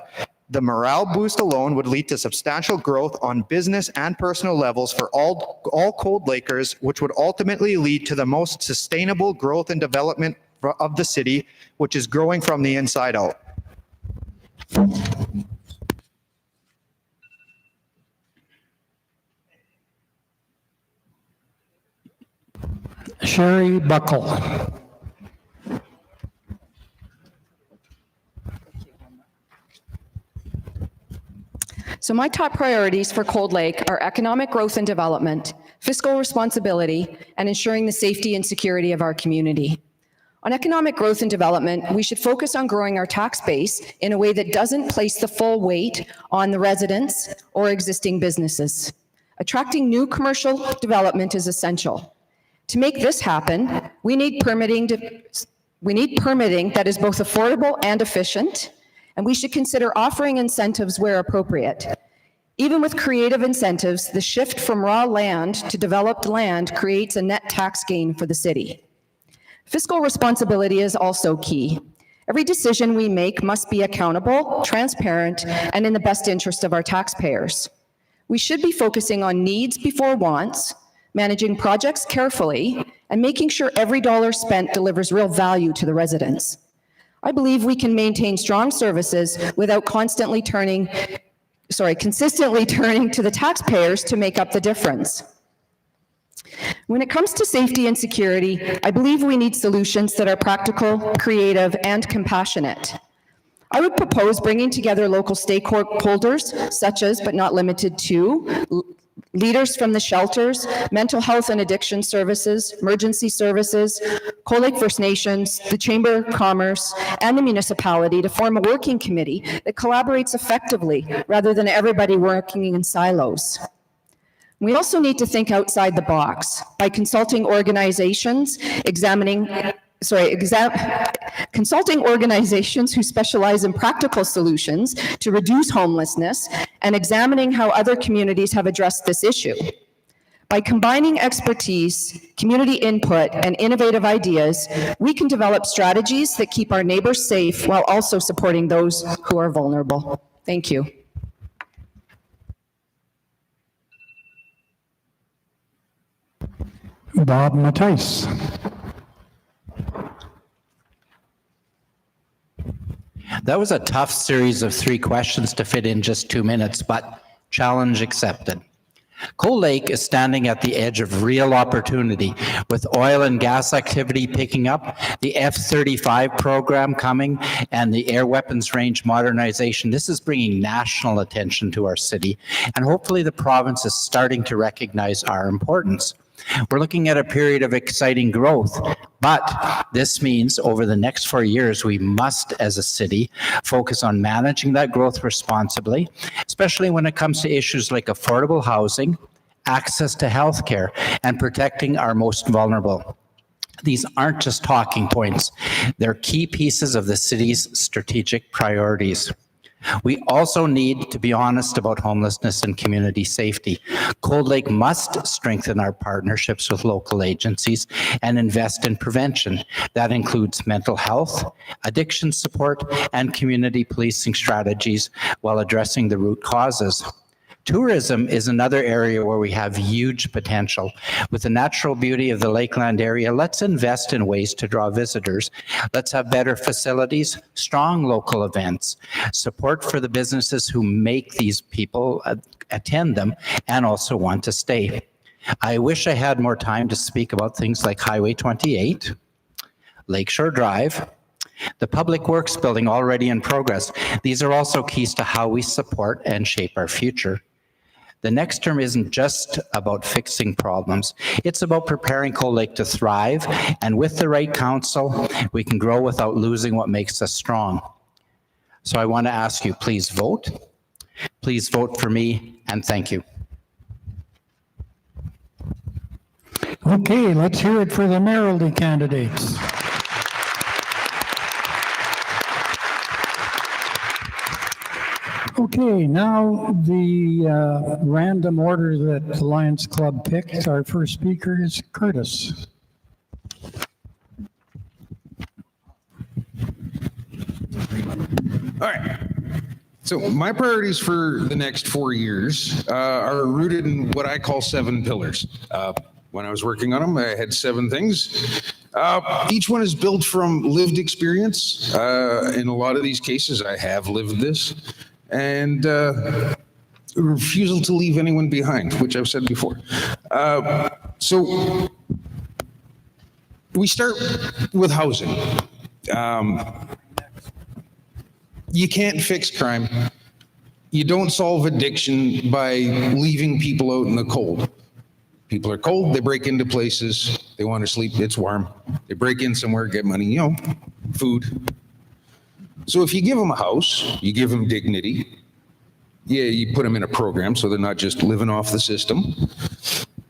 The morale boost alone would lead to substantial growth on business and personal levels for all Cold Lakers, which would ultimately lead to the most sustainable growth and development of the city, which is growing from the inside out. Sherry Buckle. So my top priorities for Cold Lake are economic growth and development, fiscal responsibility, and ensuring the safety and security of our community. On economic growth and development, we should focus on growing our tax base in a way that doesn't place the full weight on the residents or existing businesses. Attracting new commercial development is essential. To make this happen, we need permitting that is both affordable and efficient, and we should consider offering incentives where appropriate. Even with creative incentives, the shift from raw land to developed land creates a net tax gain for the city. Fiscal responsibility is also key. Every decision we make must be accountable, transparent, and in the best interest of our taxpayers. We should be focusing on needs before wants, managing projects carefully, and making sure every dollar spent delivers real value to the residents. I believe we can maintain strong services without consistently turning to the taxpayers to make up the difference. When it comes to safety and security, I believe we need solutions that are practical, creative, and compassionate. I would propose bringing together local stakeholders, such as, but not limited to, leaders from the shelters, mental health and addiction services, emergency services, Cold Lake First Nations, the Chamber of Commerce, and the municipality to form a working committee that collaborates effectively rather than everybody working in silos. We also need to think outside the box by consulting organizations consulting organizations who specialize in practical solutions to reduce homelessness and examining how other communities have addressed this issue. By combining expertise, community input, and innovative ideas, we can develop strategies that keep our neighbors safe while also supporting those who are vulnerable. Thank you. Bob Matthijs. That was a tough series of 3 questions to fit in just 2 minutes, but challenge accepted. Cold Lake is standing at the edge of real opportunity with oil and gas activity picking up, the F-35 program coming, and the air weapons range modernization. This is bringing national attention to our city, and hopefully the province is starting to recognize our importance. We're looking at a period of exciting growth, but this means over the next 4 years, we must, as a city, focus on managing that growth responsibly, especially when it comes to issues like affordable housing, access to healthcare, and protecting our most vulnerable. These aren't just talking points. They're key pieces of the city's strategic priorities. We also need to be honest about homelessness and community safety. Cold Lake must strengthen our partnerships with local agencies and invest in prevention. That includes mental health, addiction support, and community policing strategies while addressing the root causes. Tourism is another area where we have huge potential. With the natural beauty of the Lakeland area, let's invest in ways to draw visitors. Let's have better facilities, strong local events, support for the businesses who make these people attend them and also want to stay. I wish I had more time to speak about things like Highway 28, Lakeshore Drive, the Public Works building already in progress. These are also keys to how we support and shape our future. The next term isn't just about fixing problems. It's about preparing Cold Lake to thrive, and with the right council, we can grow without losing what makes us strong. So I want to ask you, please vote. Please vote for me, and thank you. Okay, let's hear it for the mayoralty candidates. Okay, now the random order that the Lions Club picked. Our first speaker is Curtis. All right. So my priorities for the next 4 years are rooted in what I call 7 pillars. When I was working on them, I had 7 things. Each one is built from lived experience. In a lot of these cases, I have lived this. And refusal to leave anyone behind, which I've said before. So we start with housing. You can't fix crime. You don't solve addiction by leaving people out in the cold. People are cold, they break into places, they want to sleep, it's warm. They break in somewhere, get money, you know, food. So if you give them a house, you give them dignity, yeah, you put them in a program so they're not just living off the system,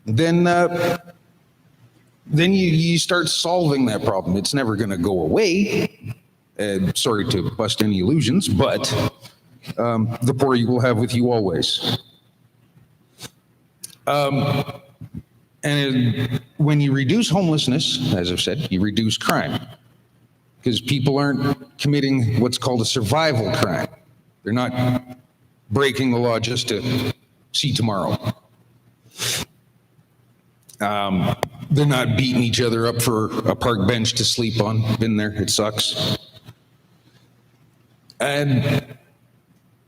then you start solving that problem. It's never going to go away. Sorry to bust any illusions, but the poor you will have with you always. And when you reduce homelessness, as I've said, you reduce crime. Because people aren't committing what's called a survival crime. They're not breaking the law just to see tomorrow. They're not beating each other up for a park bench to sleep on. Been there, it sucks. And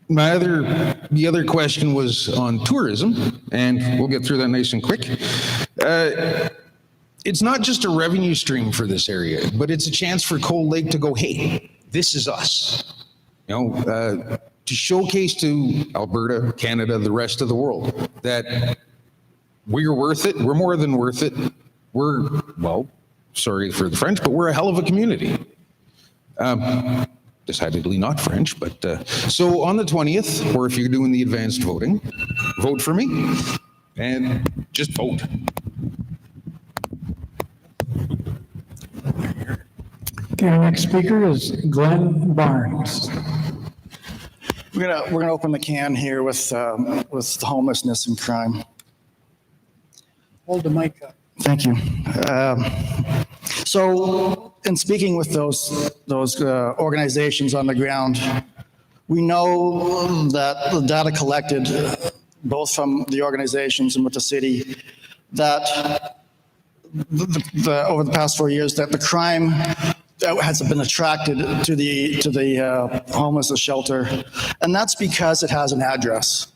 the other question was on tourism, and we'll get through that nice and quick. It's not just a revenue stream for this area, but it's a chance for Cold Lake to go, hey, this is us. You know, to showcase to Alberta, Canada, the rest of the world that we're worth it. We're more than worth it. We're, well, sorry for the French, but we're a hell of a community. Decidedly not French, but so on the 20th, or if you're doing the advanced voting, vote for me and just vote. Okay, our next speaker is Glenn Barnes. We're gonna open the can here with homelessness and crime. Hold the mic up. Thank you. So, in speaking with those organizations on the ground, we know that the data collected, both from the organizations and with the city, that over the past 4 years, that the crime has been attracted to the homeless shelter, and that's because it has an address.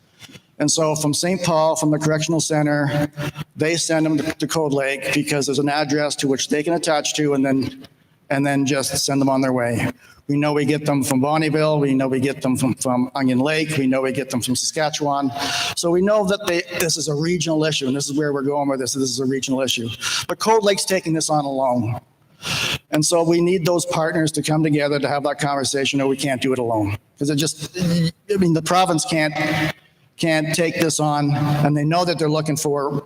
And so from St. Paul, from the correctional center, they send them to Cold Lake because there's an address to which they can attach to and then just send them on their way. We know we get them from Bonnyville. We know we get them from Onion Lake. We know we get them from Saskatchewan. So we know that this is a regional issue, and this is where we're going with this. This is a regional issue. But Cold Lake's taking this on alone. And so we need those partners to come together to have that conversation, or we can't do it alone. Because the province can't take this on, and they know that they're looking for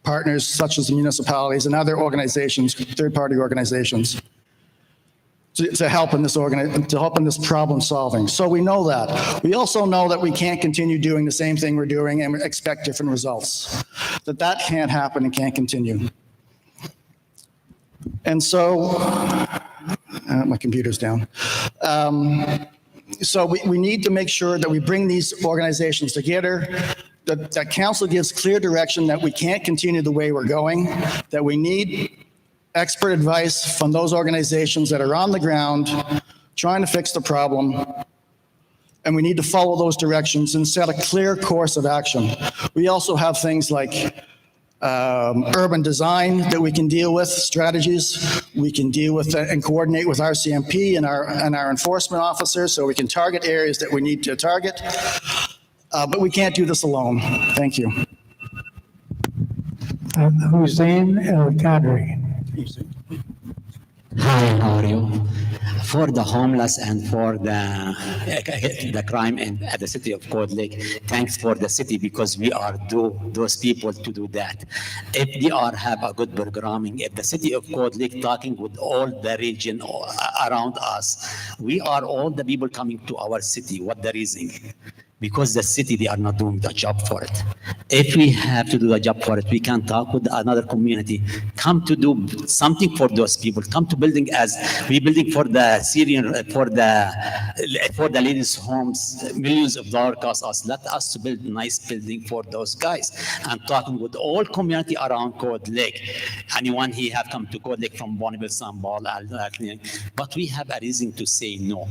partners such as the municipalities and other organizations, third-party organizations. to help in this problem solving. So we know that. We also know that we can't continue doing the same thing we're doing and expect different results. That can't happen and can't continue. And so, my computer's down. So we need to make sure that we bring these organizations together, that council gives clear direction that we can't continue the way we're going, that we need expert advice from those organizations that are on the ground trying to fix the problem, and we need to follow those directions and set a clear course of action. We also have things like urban design that we can deal with, strategies. We can deal with and coordinate with RCMP and our enforcement officers so we can target areas that we need to target. But we can't do this alone. Thank you. Hussein El Kadri. Hi, how are you? For the homeless and for the crime at the city of Cold Lake, thanks for the city because we are those people to do that. If they have a good programming, if the city of Cold Lake talking with all the region around us, we are all the people coming to our city. What the reason? Because the city, they are not doing the job for it. If we have to do the job for it, we can talk with another community, come to do something for those people, come to building as we building for the Syrian, for the ladies' homes, millions of dollars cost us. Let us to build nice building for those guys. I'm talking with all community around Cold Lake. Anyone here have come to Cold Lake from Bonneville, Sambal, but we have a reason to say no.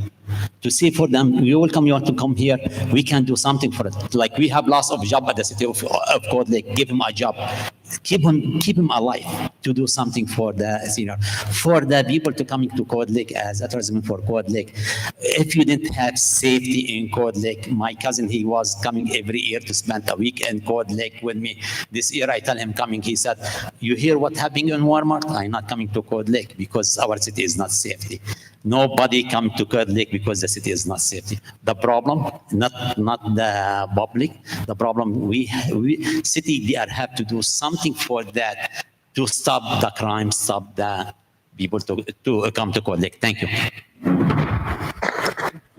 To say for them, we welcome you to come here. We can do something for it. Like we have lots of job at the city of Cold Lake. Give him a job. Keep him alive to do something for the senior, for the people to coming to Cold Lake as a tourism for Cold Lake. If you didn't have safety in Cold Lake, my cousin, he was coming every year to spend a week in Cold Lake with me. This year I tell him coming, he said, you hear what happening in Walmart? I'm not coming to Cold Lake because our city is not safety. Nobody come to Cold Lake because the city is not safety. The problem, not the public. The problem, we city, they have to do something for that to stop the crime, stop the people to come to Cold Lake. Thank you.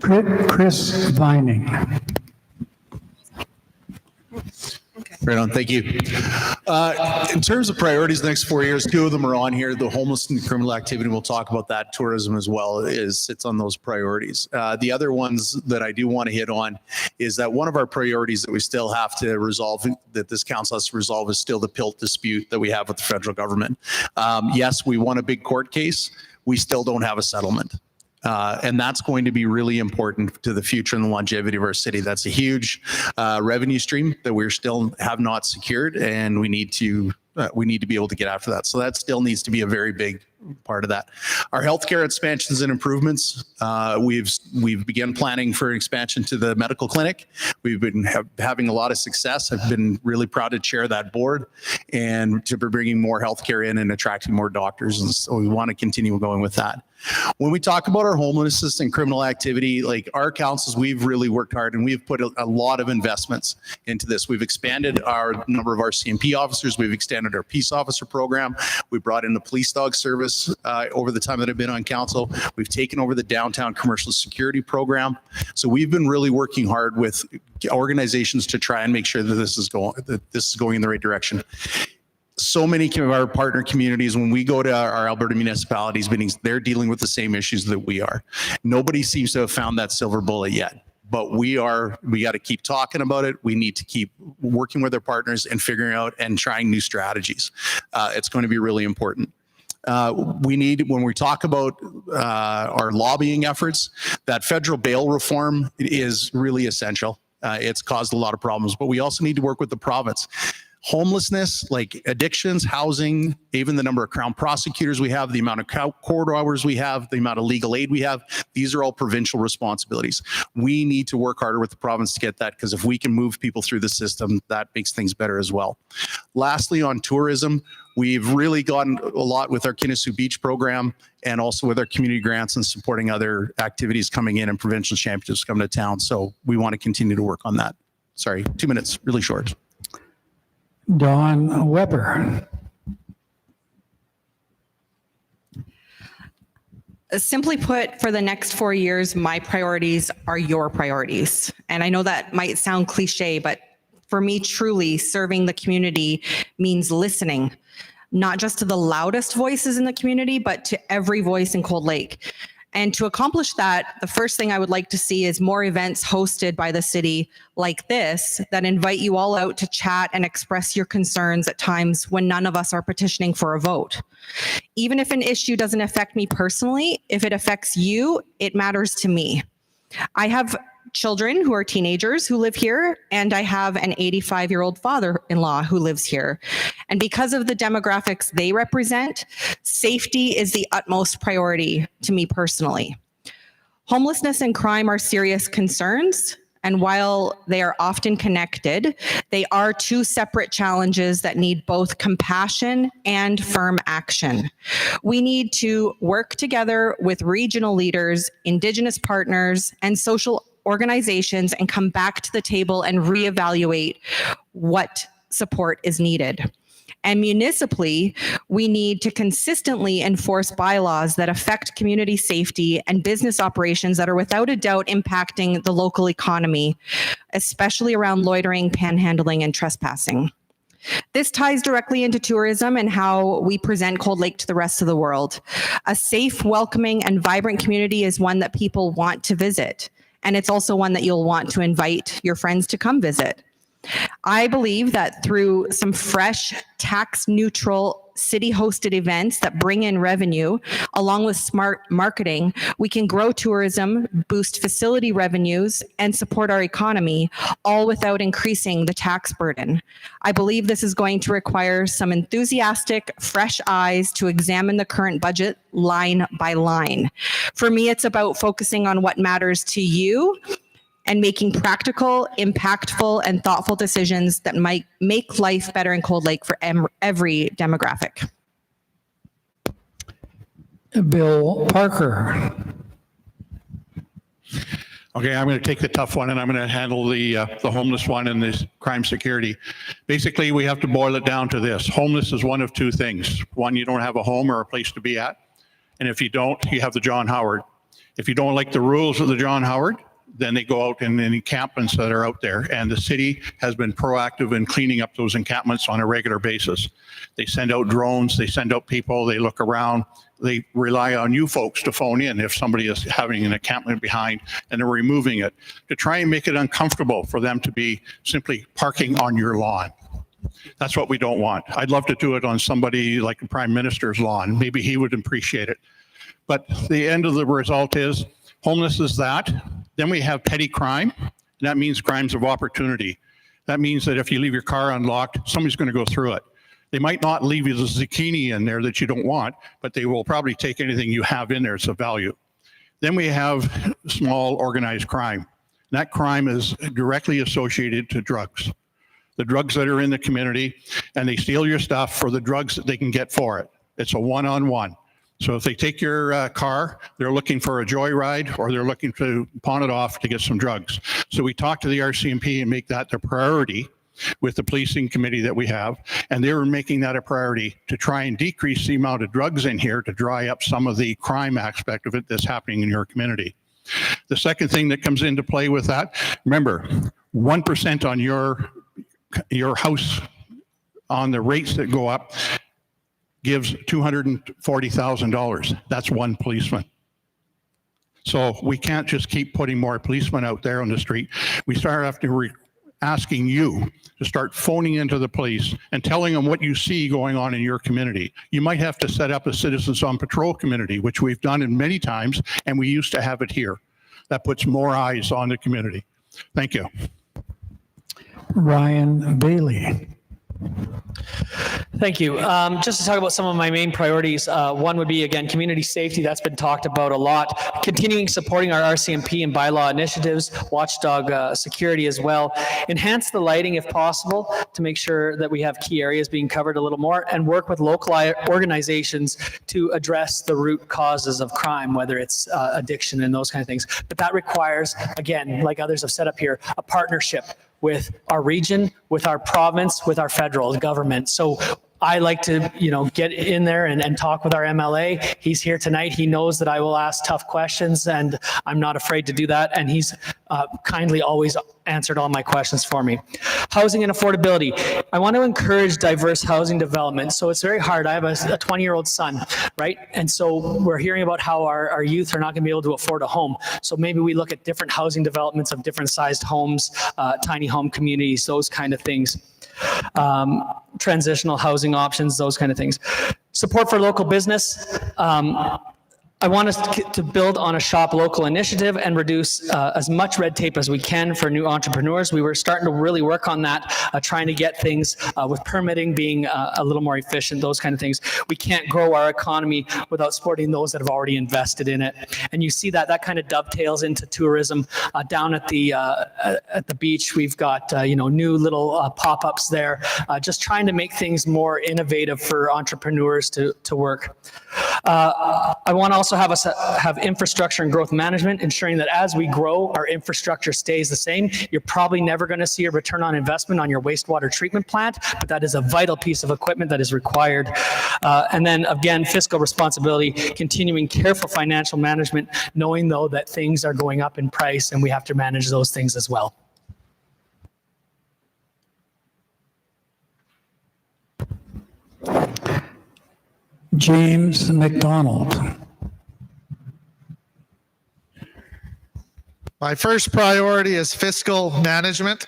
Chris Vining. Right on, thank you. In terms of priorities the next 4 years, 2 of them are on here. The homeless and criminal activity, we'll talk about that. Tourism as well sits on those priorities. The other ones that I do want to hit on is that one of our priorities that we still have to resolve, that this council has to resolve, is still the PILT dispute that we have with the federal government. Yes, we won a big court case. We still don't have a settlement. And that's going to be really important to the future and the longevity of our city. That's a huge revenue stream that we still have not secured, and we need to be able to get after that. So that still needs to be a very big part of that. Our healthcare expansions and improvements. We've begun planning for expansion to the medical clinic. We've been having a lot of success. I've been really proud to chair that board and to be bringing more healthcare in and attracting more doctors. And so we want to continue going with that. When we talk about our homelessness and criminal activity, like our councils, we've really worked hard and we've put a lot of investments into this. We've expanded our number of our CMP officers. We've extended our peace officer program. We brought in the police dog service over the time that I've been on council. We've taken over the downtown commercial security program. So we've been really working hard with organizations to try and make sure that this is going in the right direction. So many of our partner communities, when we go to our Alberta municipalities meetings, they're dealing with the same issues that we are. Nobody seems to have found that silver bullet yet, but we got to keep talking about it. We need to keep working with our partners and figuring out and trying new strategies. It's going to be really important. We need, when we talk about our lobbying efforts, that federal bail reform is really essential. It's caused a lot of problems, but we also need to work with the province. Homelessness, like addictions, housing, even the number of Crown prosecutors we have, the amount of court hours we have, the amount of legal aid we have, these are all provincial responsibilities. We need to work harder with the province to get that, because if we can move people through the system, that makes things better as well. Lastly, on tourism, we've really gotten a lot with our Kinnessoo Beach program and also with our community grants and supporting other activities coming in and provincial championships coming to town. So we want to continue to work on that. Sorry, 2 minutes, really short. Don Weber. Simply put, for the next 4 years, my priorities are your priorities. And I know that might sound cliche, but for me, truly, serving the community means listening, not just to the loudest voices in the community, but to every voice in Cold Lake. And to accomplish that, the first thing I would like to see is more events hosted by the city like this that invite you all out to chat and express your concerns at times when none of us are petitioning for a vote. Even if an issue doesn't affect me personally, if it affects you, it matters to me. I have children who are teenagers who live here, and I have an 85-year-old father-in-law who lives here. And because of the demographics they represent, safety is the utmost priority to me personally. Homelessness and crime are serious concerns, and while they are often connected, they are two separate challenges that need both compassion and firm action. We need to work together with regional leaders, Indigenous partners, and social organizations and come back to the table and reevaluate what support is needed. And municipally, we need to consistently enforce bylaws that affect community safety and business operations that are without a doubt impacting the local economy, especially around loitering, panhandling, and trespassing. This ties directly into tourism and how we present Cold Lake to the rest of the world. A safe, welcoming, and vibrant community is one that people want to visit. And it's also one that you'll want to invite your friends to come visit. I believe that through some fresh, tax-neutral, city-hosted events that bring in revenue, along with smart marketing, we can grow tourism, boost facility revenues, and support our economy, all without increasing the tax burden. I believe this is going to require some enthusiastic, fresh eyes to examine the current budget line by line. For me, it's about focusing on what matters to you and making practical, impactful, and thoughtful decisions that might make life better in Cold Lake for every demographic. Bill Parker. Okay, I'm going to take the tough one, and I'm going to handle the homeless one and this crime security. Basically, we have to boil it down to this. Homeless is one of two things. One, you don't have a home or a place to be at. And if you don't, you have the John Howard. If you don't like the rules of the John Howard, then they go out in encampments that are out there. And the city has been proactive in cleaning up those encampments on a regular basis. They send out drones, they send out people, they look around, they rely on you folks to phone in if somebody is having an encampment behind, and they're removing it to try and make it uncomfortable for them to be simply parking on your lawn. That's what we don't want. I'd love to do it on somebody like the Prime Minister's lawn. Maybe he would appreciate it. But the end of the result is homeless is that. Then we have petty crime, and that means crimes of opportunity. That means that if you leave your car unlocked, somebody's going to go through it. They might not leave you the zucchini in there that you don't want, but they will probably take anything you have in there as of value. Then we have small organized crime. That crime is directly associated to drugs. The drugs that are in the community, and they steal your stuff for the drugs that they can get for it. It's a one-on-one. So if they take your car, they're looking for a joyride or they're looking to pawn it off to get some drugs. So we talk to the RCMP and make that their priority with the policing committee that we have. And they're making that a priority to try and decrease the amount of drugs in here to dry up some of the crime aspect of it that's happening in your community. The second thing that comes into play with that, remember, 1% on your house on the rates that go up gives $240,000. That's one policeman. So we can't just keep putting more policemen out there on the street. We start after asking you to start phoning into the police and telling them what you see going on in your community. You might have to set up a Citizens on Patrol community, which we've done in many times, and we used to have it here. That puts more eyes on the community. Thank you. Ryan Bailey. Thank you. Just to talk about some of my main priorities, one would be, again, community safety. That's been talked about a lot. Continuing supporting our RCMP and bylaw initiatives, watchdog security as well. Enhance the lighting if possible to make sure that we have key areas being covered a little more, and work with local organizations to address the root causes of crime, whether it's addiction and those kind of things. But that requires, again, like others have set up here, a partnership with our region, with our province, with our federal government. So I like to, get in there and talk with our MLA. He's here tonight. He knows that I will ask tough questions, and I'm not afraid to do that. And he's kindly always answered all my questions for me. Housing and affordability. I want to encourage diverse housing development. So it's very hard. I have a 20-year-old son, right? And so we're hearing about how our youth are not going to be able to afford a home. So maybe we look at different housing developments of different sized homes, tiny home communities, those kind of things. Transitional housing options, those kind of things. Support for local business. I want us to build on a shop local initiative and reduce as much red tape as we can for new entrepreneurs. We were starting to really work on that, trying to get things with permitting being a little more efficient, those kind of things. We can't grow our economy without supporting those that have already invested in it. And you see that kind of dovetails into tourism. Down at the beach, we've got new little pop-ups there, just trying to make things more innovative for entrepreneurs to work. I want to also have infrastructure and growth management, ensuring that as we grow, our infrastructure stays the same. You're probably never going to see a return on investment on your wastewater treatment plant, but that is a vital piece of equipment that is required. And then again, fiscal responsibility, continuing careful financial management, knowing though that things are going up in price and we have to manage those things as well. James McDonald. My first priority is fiscal management.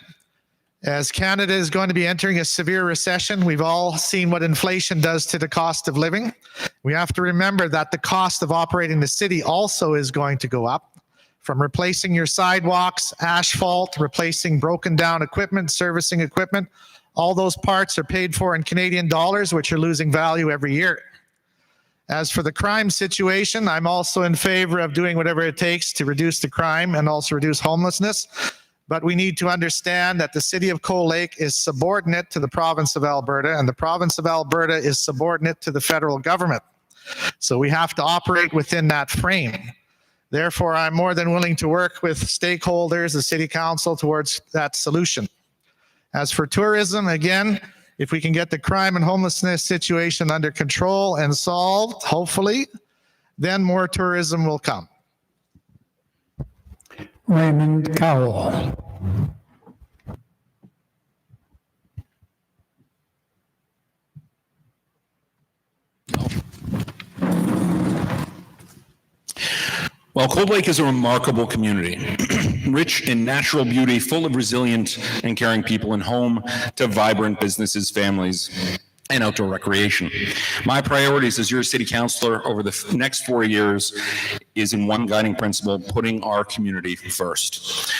As Canada is going to be entering a severe recession, we've all seen what inflation does to the cost of living. We have to remember that the cost of operating the city also is going to go up. From replacing your sidewalks, asphalt, replacing broken down equipment, servicing equipment, all those parts are paid for in Canadian dollars, which are losing value every year. As for the crime situation, I'm also in favor of doing whatever it takes to reduce the crime and also reduce homelessness. But we need to understand that the city of Cold Lake is subordinate to the province of Alberta, and the province of Alberta is subordinate to the federal government. So we have to operate within that frame. Therefore, I'm more than willing to work with stakeholders, the city council, towards that solution. As for tourism, again, if we can get the crime and homelessness situation under control and solved, hopefully, then more tourism will come. Raymond Cowell. Well, Cold Lake is a remarkable community, rich in natural beauty, full of resilient and caring people, and home to vibrant businesses, families, and outdoor recreation. My priorities as your city councilor over the next 4 years is in one guiding principle: putting our community first.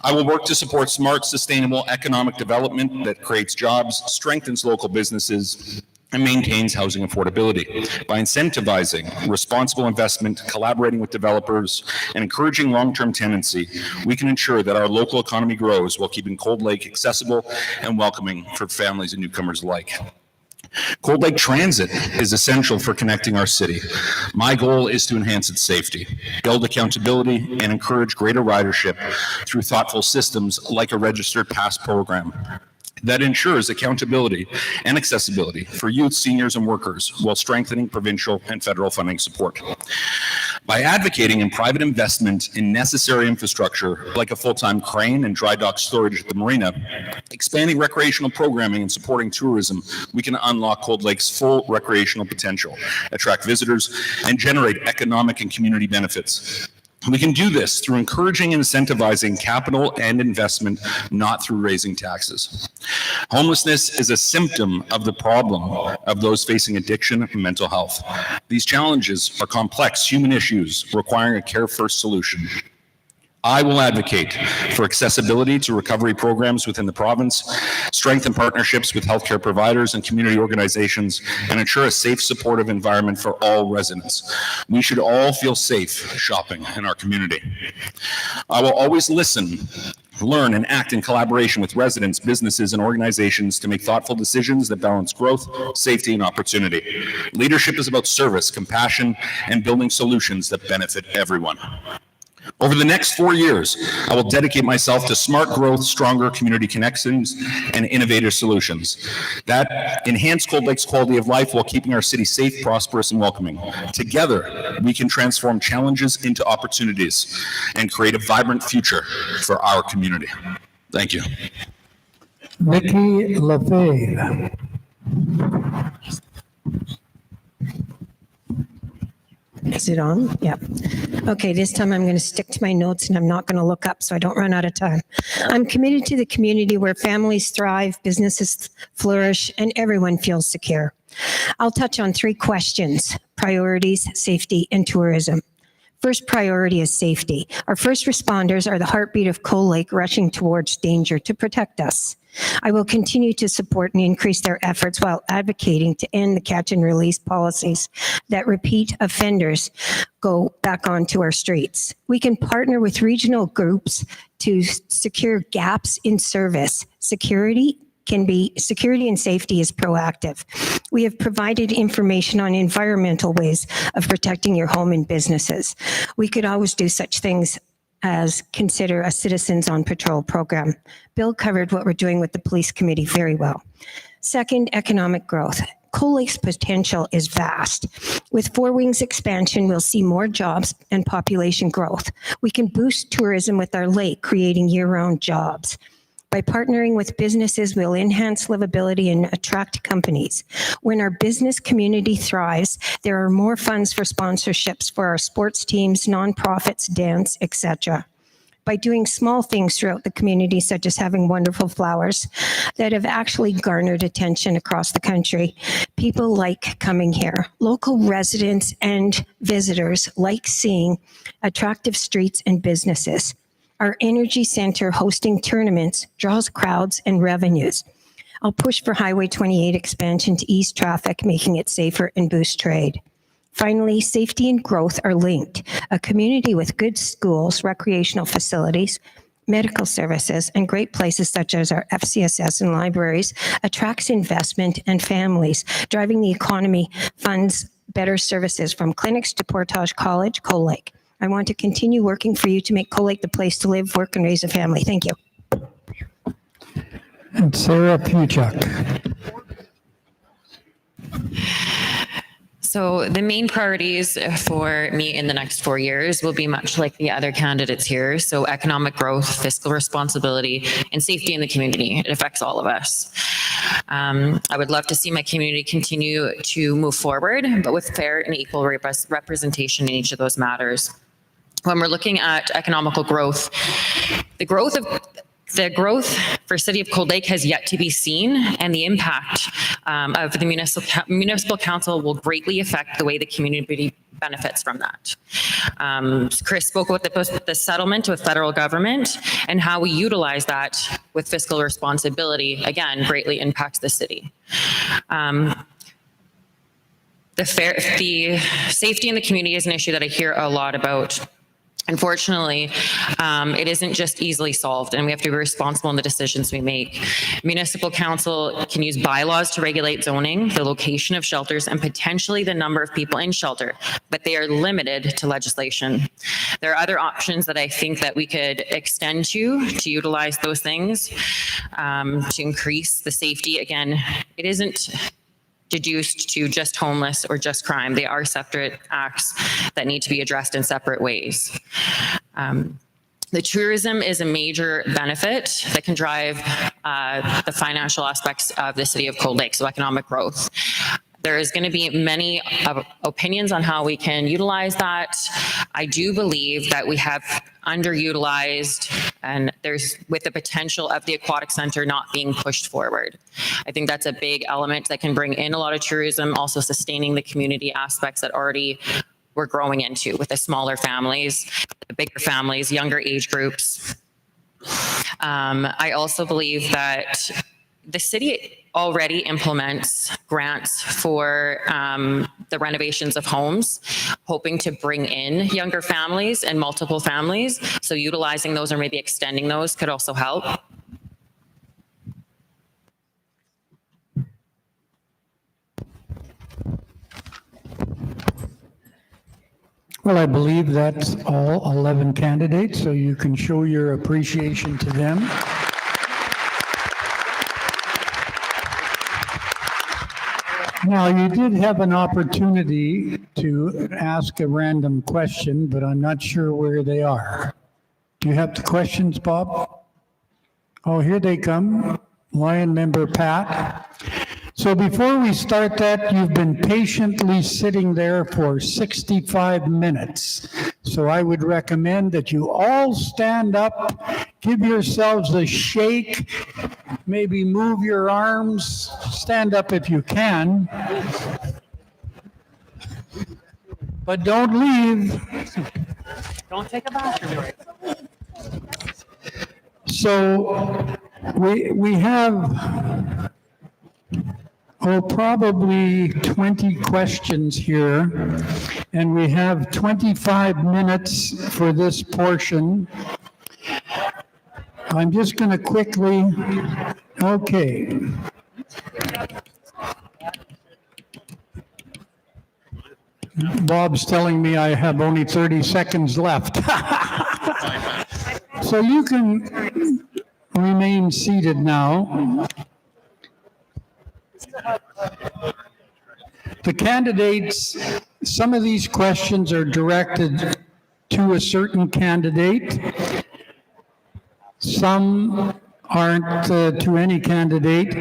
I will work to support smart, sustainable economic development that creates jobs, strengthens local businesses, and maintains housing affordability. By incentivizing responsible investment, collaborating with developers, and encouraging long-term tenancy, we can ensure that our local economy grows while keeping Cold Lake accessible and welcoming for families and newcomers alike. Cold Lake Transit is essential for connecting our city. My goal is to enhance its safety, build accountability, and encourage greater ridership through thoughtful systems like a registered pass program that ensures accountability and accessibility for youth, seniors, and workers while strengthening provincial and federal funding support. By advocating in private investment in necessary infrastructure like a full-time crane and dry dock storage at the marina, expanding recreational programming and supporting tourism, we can unlock Cold Lake's full recreational potential, attract visitors, and generate economic and community benefits. We can do this through encouraging and incentivizing capital and investment, not through raising taxes. Homelessness is a symptom of the problem of those facing addiction and mental health. These challenges are complex human issues requiring a care-first solution. I will advocate for accessibility to recovery programs within the province, strengthen partnerships with healthcare providers and community organizations, and ensure a safe, supportive environment for all residents. We should all feel safe shopping in our community. I will always listen, learn, and act in collaboration with residents, businesses, and organizations to make thoughtful decisions that balance growth, safety, and opportunity. Leadership is about service, compassion, and building solutions that benefit everyone. Over the next 4 years, I will dedicate myself to smart growth, stronger community connections, and innovative solutions that enhance Cold Lake's quality of life while keeping our city safe, prosperous, and welcoming. Together, we can transform challenges into opportunities and create a vibrant future for our community. Thank you. Vicky LaFave. Is it on? Yeah. Okay, this time I'm going to stick to my notes and I'm not going to look up so I don't run out of time. I'm committed to the community where families thrive, businesses flourish, and everyone feels secure. I'll touch on 3 questions: priorities, safety, and tourism. First priority is safety. Our first responders are the heartbeat of Cold Lake, rushing towards danger to protect us. I will continue to support and increase their efforts while advocating to end the catch and release policies that repeat offenders go back onto our streets. We can partner with regional groups to secure gaps in service. Security and safety is proactive. We have provided information on environmental ways of protecting your home and businesses. We could always do such things as consider a Citizens on Patrol program. Bill covered what we're doing with the police committee very well. Second, economic growth. Cold Lake's potential is vast. With Four Wings expansion, we'll see more jobs and population growth. We can boost tourism with our lake, creating year-round jobs. By partnering with businesses, we'll enhance livability and attract companies. When our business community thrives, there are more funds for sponsorships for our sports teams, nonprofits, dance, etc. By doing small things throughout the community, such as having wonderful flowers that have actually garnered attention across the country, people like coming here. Local residents and visitors like seeing attractive streets and businesses. Our energy center hosting tournaments draws crowds and revenues. I'll push for Highway 28 expansion to ease traffic, making it safer and boost trade. Finally, safety and growth are linked. A community with good schools, recreational facilities, medical services, and great places such as our FCSS and libraries attracts investment and families, driving the economy, funds better services from clinics to Portage College, Cold Lake. I want to continue working for you to make Cold Lake the place to live, work, and raise a family. Thank you. And Sarah Puchuk. So the main priorities for me in the next 4 years will be much like the other candidates here. So economic growth, fiscal responsibility, and safety in the community. It affects all of us. I would love to see my community continue to move forward, but with fair and equal representation in each of those matters. When we're looking at economical growth, the growth for City of Cold Lake has yet to be seen, and the impact of the municipal council will greatly affect the way the community benefits from that. Chris spoke about the settlement with federal government and how we utilize that with fiscal responsibility, again, greatly impacts the city. The safety in the community is an issue that I hear a lot about. Unfortunately, it isn't just easily solved, and we have to be responsible in the decisions we make. Municipal council can use bylaws to regulate zoning, the location of shelters, and potentially the number of people in shelter, but they are limited to legislation. There are other options that I think that we could extend to utilize those things to increase the safety. Again, it isn't deduced to just homeless or just crime. They are separate acts that need to be addressed in separate ways. The tourism is a major benefit that can drive the financial aspects of the city of Cold Lake, so economic growth. There is going to be many opinions on how we can utilize that. I do believe that we have underutilized, and there's with the potential of the aquatic center not being pushed forward. I think that's a big element that can bring in a lot of tourism, also sustaining the community aspects that already we're growing into with the smaller families, the bigger families, younger age groups. I also believe that the city already implements grants for the renovations of homes, hoping to bring in younger families and multiple families. So utilizing those or maybe extending those could also help. Well, I believe that's all 11 candidates, so you can show your appreciation to them. Now, you did have an opportunity to ask a random question, but I'm not sure where they are. Do you have the questions, Bob? Oh, here they come. Lion member Pat. So before we start that, you've been patiently sitting there for 65 minutes. So I would recommend that you all stand up, give yourselves a shake, maybe move your arms, stand up if you can. But don't leave. Don't take a bathroom break. So we have probably 20 questions here, and we have 25 minutes for this portion. I'm just going to quickly, okay. Bob's telling me I have only 30 seconds left. So you can remain seated now. The candidates, some of these questions are directed to a certain candidate. Some aren't to any candidate.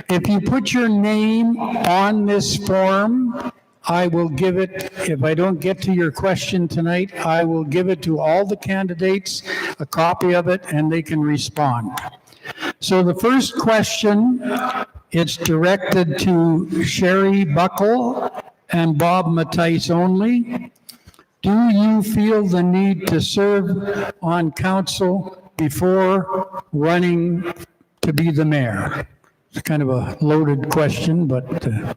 If you put your name on this form, I will give it, if I don't get to your question tonight, I will give it to all the candidates, a copy of it, and they can respond. So the first question, it's directed to Sherry Buckle and Bob Mattice only. Do you feel the need to serve on council before running to be the mayor? It's kind of a loaded question, but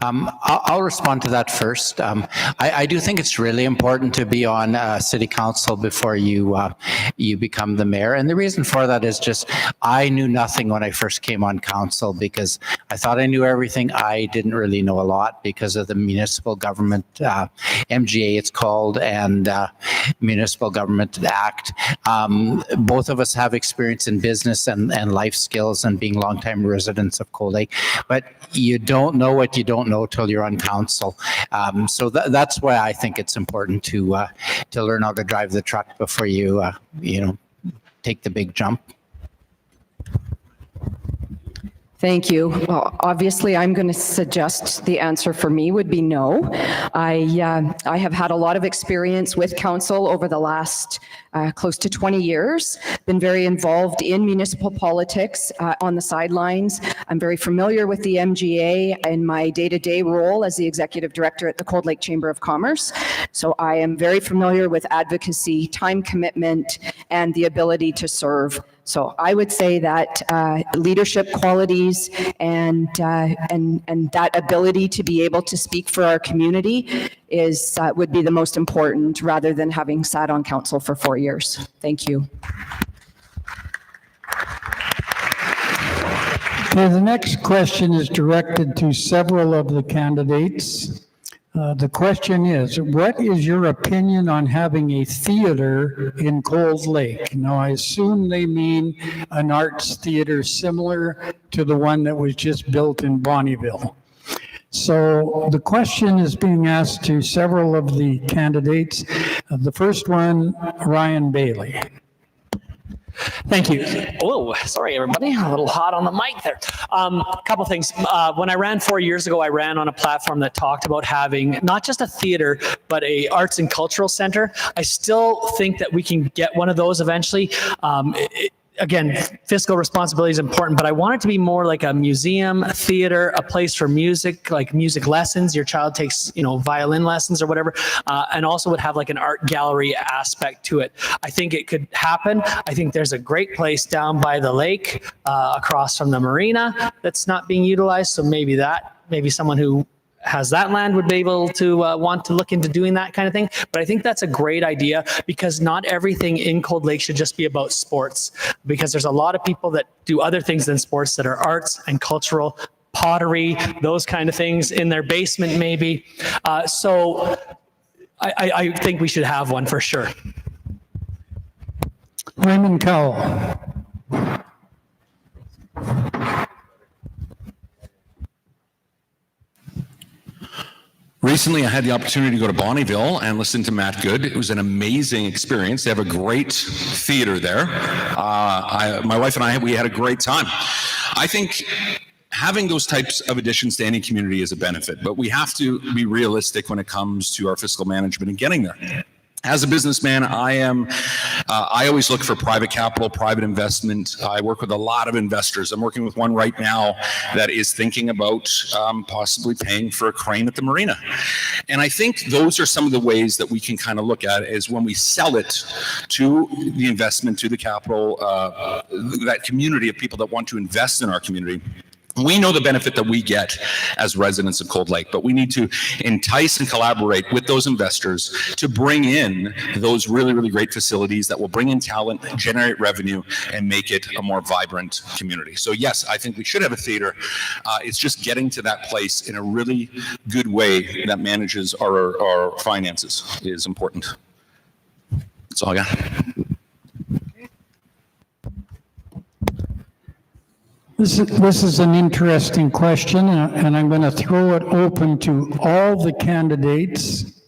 I'll respond to that first. I do think it's really important to be on city council before you become the mayor. And the reason for that is just I knew nothing when I first came on council because I thought I knew everything. I didn't really know a lot because of the Municipal Government, MGA it's called, and Municipal Government Act. Both of us have experience in business and life skills and being longtime residents of Cold Lake, but you don't know what you don't know till you're on council. So that's why I think it's important to learn how to drive the truck before you take the big jump. Thank you. Well, obviously, I'm going to suggest the answer for me would be no. I have had a lot of experience with council over the last close to 20 years, been very involved in municipal politics on the sidelines. I'm very familiar with the MGA in my day-to-day role as the executive director at the Cold Lake Chamber of Commerce. So I am very familiar with advocacy, time commitment, and the ability to serve. So I would say that leadership qualities and that ability to be able to speak for our community would be the most important, rather than having sat on council for 4 years. Thank you. Okay, the next question is directed to several of the candidates. The question is, what is your opinion on having a theater in Cold Lake? Now, I assume they mean an arts theater similar to the one that was just built in Bonnyville. So the question is being asked to several of the candidates. The first one, Ryan Bailey. Thank you. Oh, sorry, everybody. A little hot on the mic there. A couple things. When I ran 4 years ago, I ran on a platform that talked about having not just a theater, but a arts and cultural center. I still think that we can get one of those eventually. Again, fiscal responsibility is important, but I want it to be more like a museum, a theater, a place for music, like music lessons. Your child takes, violin lessons or whatever, and also would have like an art gallery aspect to it. I think it could happen. I think there's a great place down by the lake, across from the marina, that's not being utilized. So maybe someone who has that land would be able to want to look into doing that kind of thing. But I think that's a great idea, because not everything in Cold Lake should just be about sports, because there's a lot of people that do other things than sports that are arts and cultural pottery, those kind of things in their basement maybe. So I think we should have one for sure. Raymond Cowell. Recently, I had the opportunity to go to Bonnyville and listen to Matt Good. It was an amazing experience. They have a great theater there. My wife and I, we had a great time. I think having those types of additions to any community is a benefit, but we have to be realistic when it comes to our fiscal management and getting there. As a businessman, I always look for private capital, private investment. I work with a lot of investors. I'm working with one right now that is thinking about possibly paying for a crane at the marina. And I think those are some of the ways that we can kind of look at it, is when we sell it to the investment, to the capital, that community of people that want to invest in our community. We know the benefit that we get as residents of Cold Lake, but we need to entice and collaborate with those investors to bring in those really, really great facilities that will bring in talent, generate revenue, and make it a more vibrant community. So yes, I think we should have a theater. It's just getting to that place in a really good way that manages our finances is important. That's all I got. This is an interesting question, and I'm going to throw it open to all the candidates.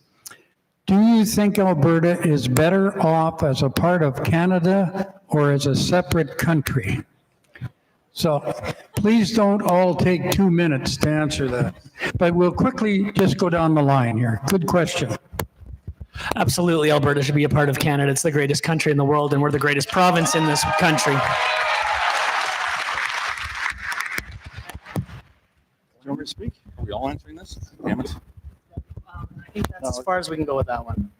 Do you think Alberta is better off as a part of Canada or as a separate country? So please don't all take 2 minutes to answer that, but we'll quickly just go down the line here. Good question. Absolutely, Alberta should be a part of Canada. It's the greatest country in the world, and we're the greatest province in this country. Do you want me to speak? Are we all answering this? Damn it. I think that's as far as we can go with that one.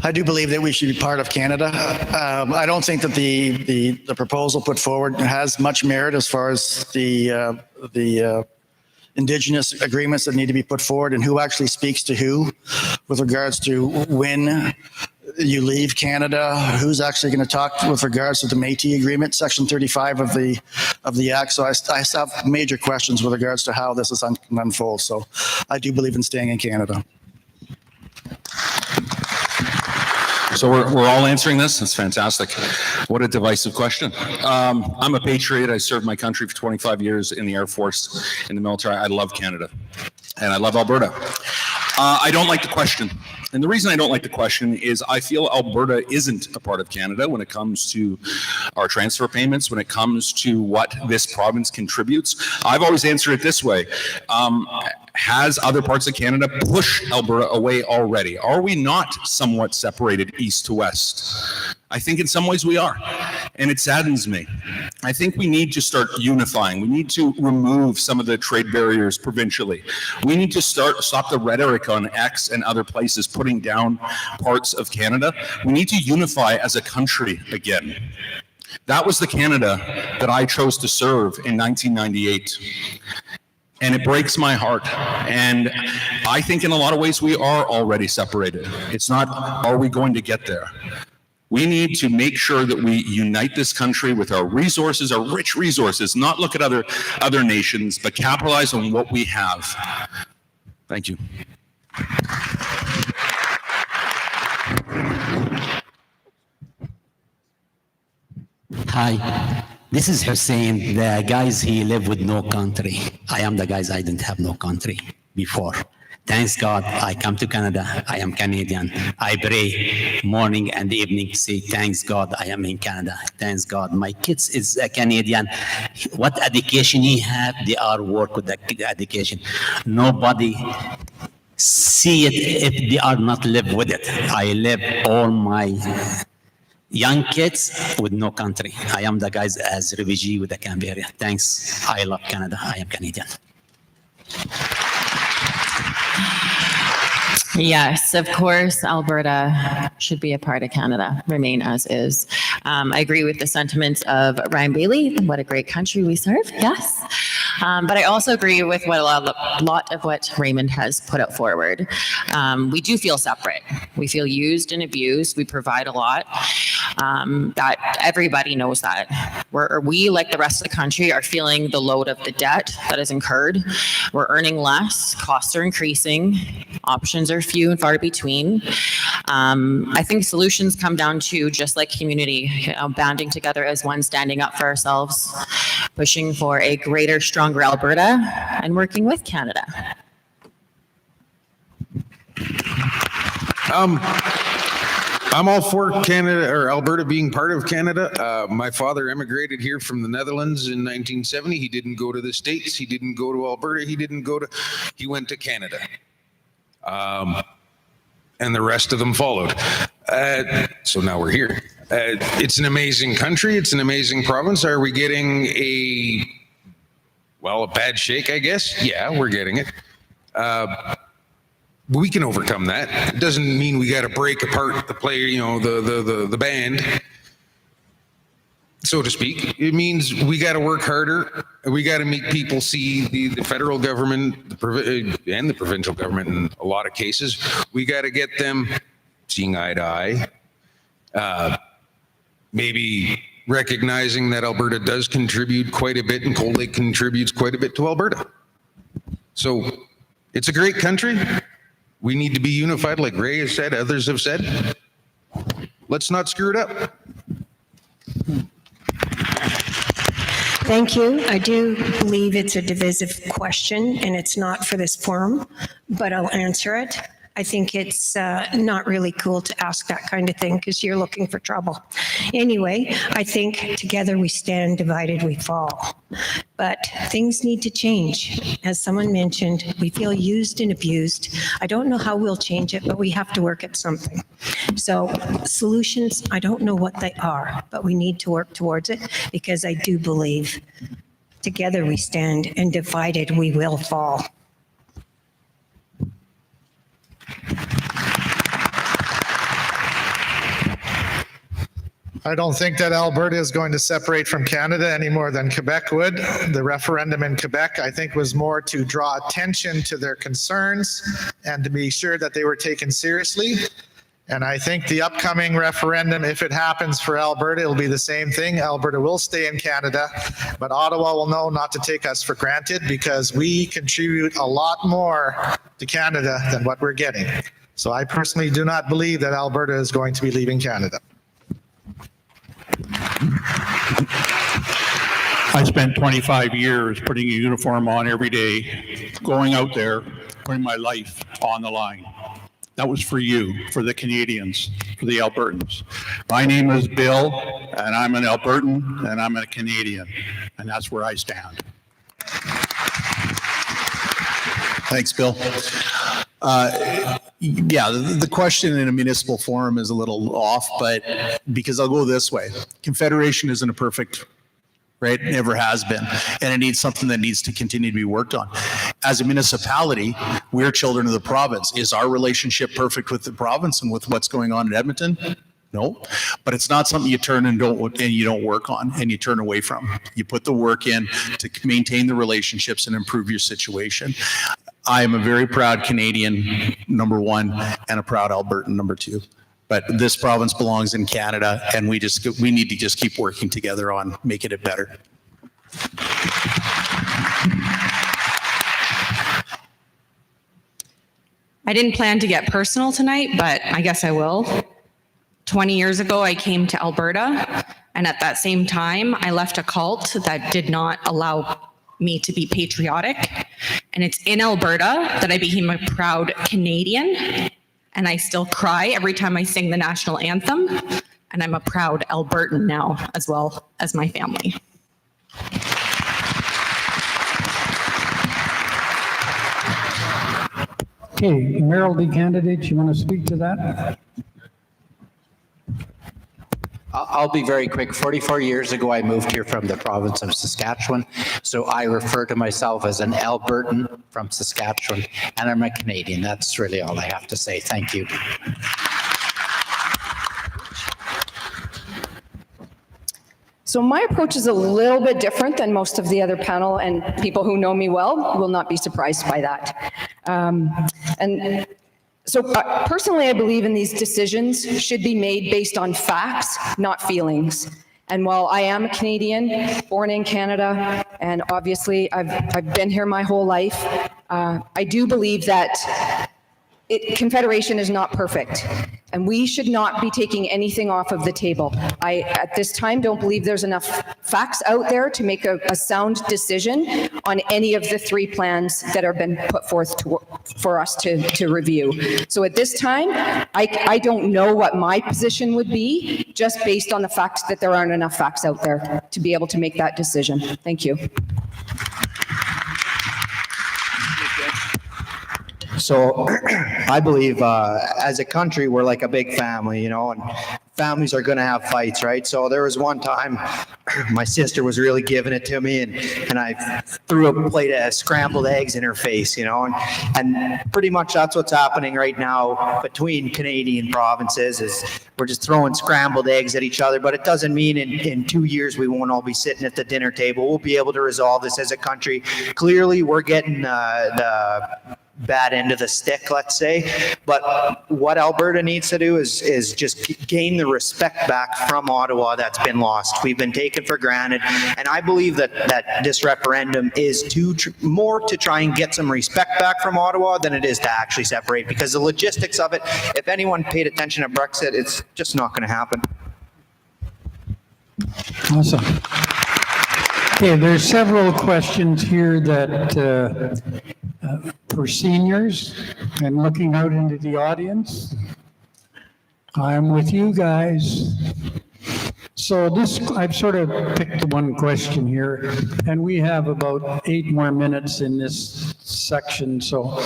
I do believe that we should be part of Canada. I don't think that the proposal put forward has much merit as far as the Indigenous agreements that need to be put forward and who actually speaks to who with regards to when you leave Canada, who's actually going to talk with regards to the Métis agreement, Section 35 of the Act. So I have major questions with regards to how this is unfold. So I do believe in staying in Canada. So we're all answering this. That's fantastic. What a divisive question. I'm a patriot. I served my country for 25 years in the Air Force, in the military. I love Canada, and I love Alberta. I don't like the question. And the reason I don't like the question is I feel Alberta isn't a part of Canada when it comes to our transfer payments, when it comes to what this province contributes. I've always answered it this way. Has other parts of Canada pushed Alberta away already? Are we not somewhat separated east to west? I think in some ways we are, and it saddens me. I think we need to start unifying. We need to remove some of the trade barriers provincially. We need to stop the rhetoric on X and other places putting down parts of Canada. We need to unify as a country again. That was the Canada that I chose to serve in 1998. And it breaks my heart. And I think in a lot of ways we are already separated. It's not, are we going to get there? We need to make sure that we unite this country with our resources, our rich resources, not look at other nations, but capitalize on what we have. Thank you. Hi, this is Hussein. The guys he live with no country. I am the guys I didn't have no country before. Thanks God, I come to Canada. I am Canadian. I pray morning and evening, say, thanks God, I am in Canada. Thanks God. My kids is a Canadian. What education he have, they are work with the education. Nobody see it if they are not live with it. I live all my young kids with no country. I am the guys as refugee with the camp area. Thanks. I love Canada. I am Canadian. Yes, of course, Alberta should be a part of Canada, remain as is. I agree with the sentiments of Ryan Bailey. What a great country we serve. Yes. But I also agree with what a lot of what Raymond has put out forward. We do feel separate. We feel used and abused. We provide a lot. That everybody knows that. We, like the rest of the country, are feeling the load of the debt that is incurred. We're earning less. Costs are increasing. Options are few and far between. I think solutions come down to, just like community, banding together as one, standing up for ourselves, pushing for a greater, stronger Alberta, and working with Canada. I'm all for Canada or Alberta being part of Canada. My father emigrated here from the Netherlands in 1970. He didn't go to the States. He didn't go to Alberta. He went to Canada. And the rest of them followed. So now we're here. It's an amazing country. It's an amazing province. Are we getting a bad shake, I guess? Yeah, we're getting it. We can overcome that. It doesn't mean we got to break apart the player, the band, so to speak. It means we got to work harder. We got to make people see the federal government and the provincial government in a lot of cases. We got to get them seeing eye to eye. Maybe recognizing that Alberta does contribute quite a bit and Cold Lake contributes quite a bit to Alberta. So it's a great country. We need to be unified, like Ray has said, others have said. Let's not screw it up. Thank you. I do believe it's a divisive question, and it's not for this forum, but I'll answer it. I think it's not really cool to ask that kind of thing because you're looking for trouble. Anyway, I think together we stand, divided we fall. But things need to change. As someone mentioned, we feel used and abused. I don't know how we'll change it, but we have to work at something. So solutions, I don't know what they are, but we need to work towards it because I do believe together we stand and divided we will fall. I don't think that Alberta is going to separate from Canada any more than Quebec would. The referendum in Quebec, I think, was more to draw attention to their concerns and to be sure that they were taken seriously. And I think the upcoming referendum, if it happens for Alberta, it'll be the same thing. Alberta will stay in Canada, but Ottawa will know not to take us for granted because we contribute a lot more to Canada than what we're getting. So I personally do not believe that Alberta is going to be leaving Canada. I spent 25 years putting a uniform on every day, going out there, putting my life on the line. That was for you, for the Canadians, for the Albertans. My name is Bill, and I'm an Albertan, and I'm a Canadian, and that's where I stand. Thanks, Bill. The question in a municipal forum is a little off, but because I'll go this way. Confederation isn't a perfect, right? It never has been. And it needs something that needs to continue to be worked on. As a municipality, we're children of the province. Is our relationship perfect with the province and with what's going on in Edmonton? No, but it's not something you turn and you don't work on and you turn away from. You put the work in to maintain the relationships and improve your situation. I am a very proud Canadian, number one, and a proud Albertan, number two. But this province belongs in Canada, and we need to just keep working together on making it better. I didn't plan to get personal tonight, but I guess I will. 20 years ago, I came to Alberta, and at that same time, I left a cult that did not allow me to be patriotic. And it's in Alberta that I became a proud Canadian, and I still cry every time I sing the national anthem. And I'm a proud Albertan now, as well as my family. Okay, Mayoralty candidates, you want to speak to that? I'll be very quick. 44 years ago, I moved here from the province of Saskatchewan. So I refer to myself as an Albertan from Saskatchewan, and I'm a Canadian. That's really all I have to say. Thank you. So my approach is a little bit different than most of the other panel, and people who know me well will not be surprised by that. Personally, I believe in these decisions should be made based on facts, not feelings. And while I am a Canadian, born in Canada, and obviously I've been here my whole life, I do believe that Confederation is not perfect, and we should not be taking anything off of the table. I, at this time, don't believe there's enough facts out there to make a sound decision on any of the three plans that have been put forth for us to review. So at this time, I don't know what my position would be, just based on the fact that there aren't enough facts out there to be able to make that decision. Thank you. So I believe as a country, we're like a big family, you know, and families are going to have fights, right? So there was one time my sister was really giving it to me, and I threw a plate of scrambled eggs in her face, you know, and pretty much that's what's happening right now between Canadian provinces is we're just throwing scrambled eggs at each other, but it doesn't mean in 2 years we won't all be sitting at the dinner table. We'll be able to resolve this as a country. Clearly, we're getting the bad end of the stick, let's say. But what Alberta needs to do is just gain the respect back from Ottawa that's been lost. We've been taken for granted. And I believe that this referendum is more to try and get some respect back from Ottawa than it is to actually separate, because the logistics of it, if anyone paid attention at Brexit, it's just not going to happen. Awesome. Okay, there's several questions here that for seniors, and looking out into the audience, I'm with you guys. So I've sort of picked one question here, and we have about 8 more minutes in this section. So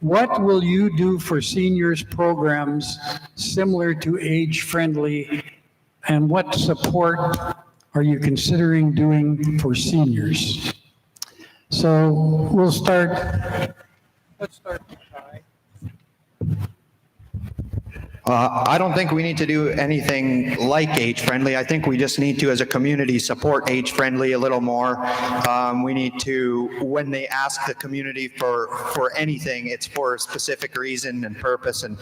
what will you do for seniors programs similar to Age-Friendly, and what support are you considering doing for seniors? So we'll start. Let's start with Ty. I don't think we need to do anything like Age-Friendly. I think we just need to, as a community, support Age-Friendly a little more. We need to, when they ask the community for anything, it's for a specific reason and purpose. And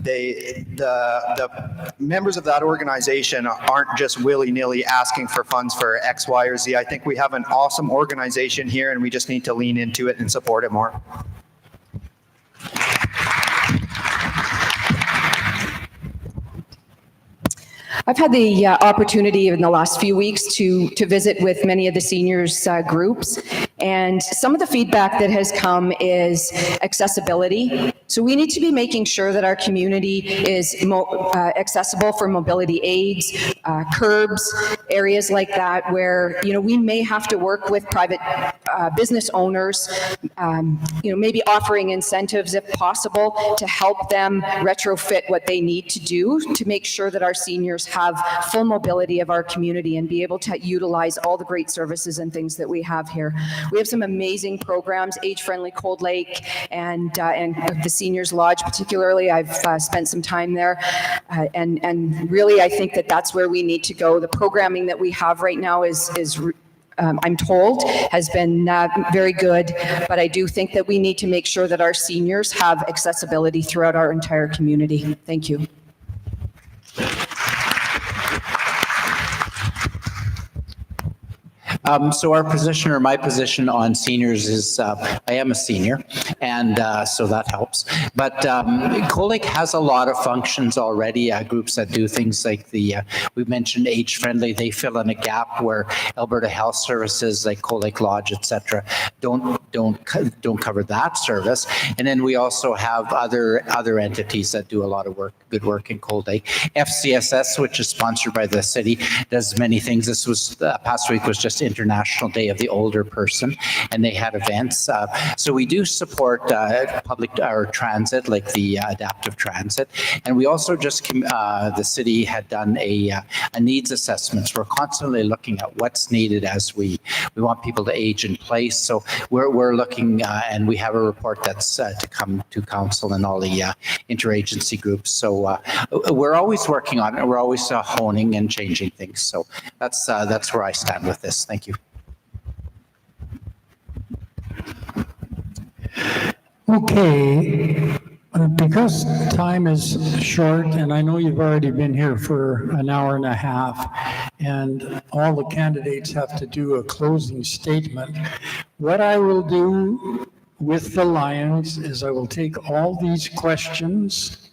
the members of that organization aren't just willy-nilly asking for funds for X, Y, or Z. I think we have an awesome organization here, and we just need to lean into it and support it more. I've had the opportunity in the last few weeks to visit with many of the seniors groups, and some of the feedback that has come is accessibility. So we need to be making sure that our community is accessible for mobility aids, curbs, areas like that where, you know, we may have to work with private business owners, you know, maybe offering incentives if possible to help them retrofit what they need to do to make sure that our seniors have full mobility of our community and be able to utilize all the great services and things that we have here. We have some amazing programs, Age-Friendly Cold Lake and the Seniors Lodge particularly. I've spent some time there, and really I think that that's where we need to go. The programming that we have right now is I'm told, has been very good, but I do think that we need to make sure that our seniors have accessibility throughout our entire community. Thank you. So our position, or my position on seniors is, I am a senior, and so that helps. But Cold Lake has a lot of functions already, groups that do things like we mentioned Age-Friendly. They fill in a gap where Alberta Health Services, like Cold Lake Lodge, etc., don't cover that service. And then we also have other entities that do a lot of good work in Cold Lake. FCSS, which is sponsored by the city, does many things. This was past week was just introduced International Day of the Older Person, and they had events. So we do support public or transit, like the adaptive transit, and we also just the city had done a needs assessments. We're constantly looking at what's needed as we want people to age in place. So we're looking, and we have a report that's to come to council and all the interagency groups. So we're always working on it. We're always honing and changing things. So that's where I stand with this. Thank you. Okay, because time is short, and I know you've already been here for an hour and a half, and all the candidates have to do a closing statement. What I will do with the Lions is I will take all these questions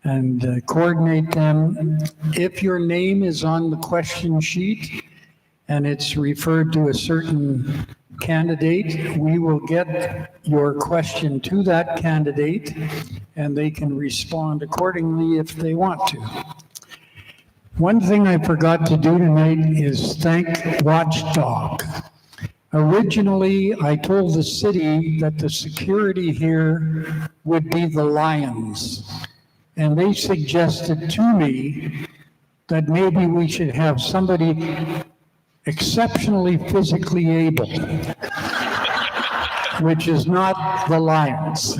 and coordinate them. If your name is on the question sheet and it's referred to a certain candidate, we will get your question to that candidate and they can respond accordingly if they want to. One thing I forgot to do tonight is thank Watchdog. Originally, I told the city that the security here would be the Lions. And they suggested to me that maybe we should have somebody exceptionally physically able, which is not the Lions.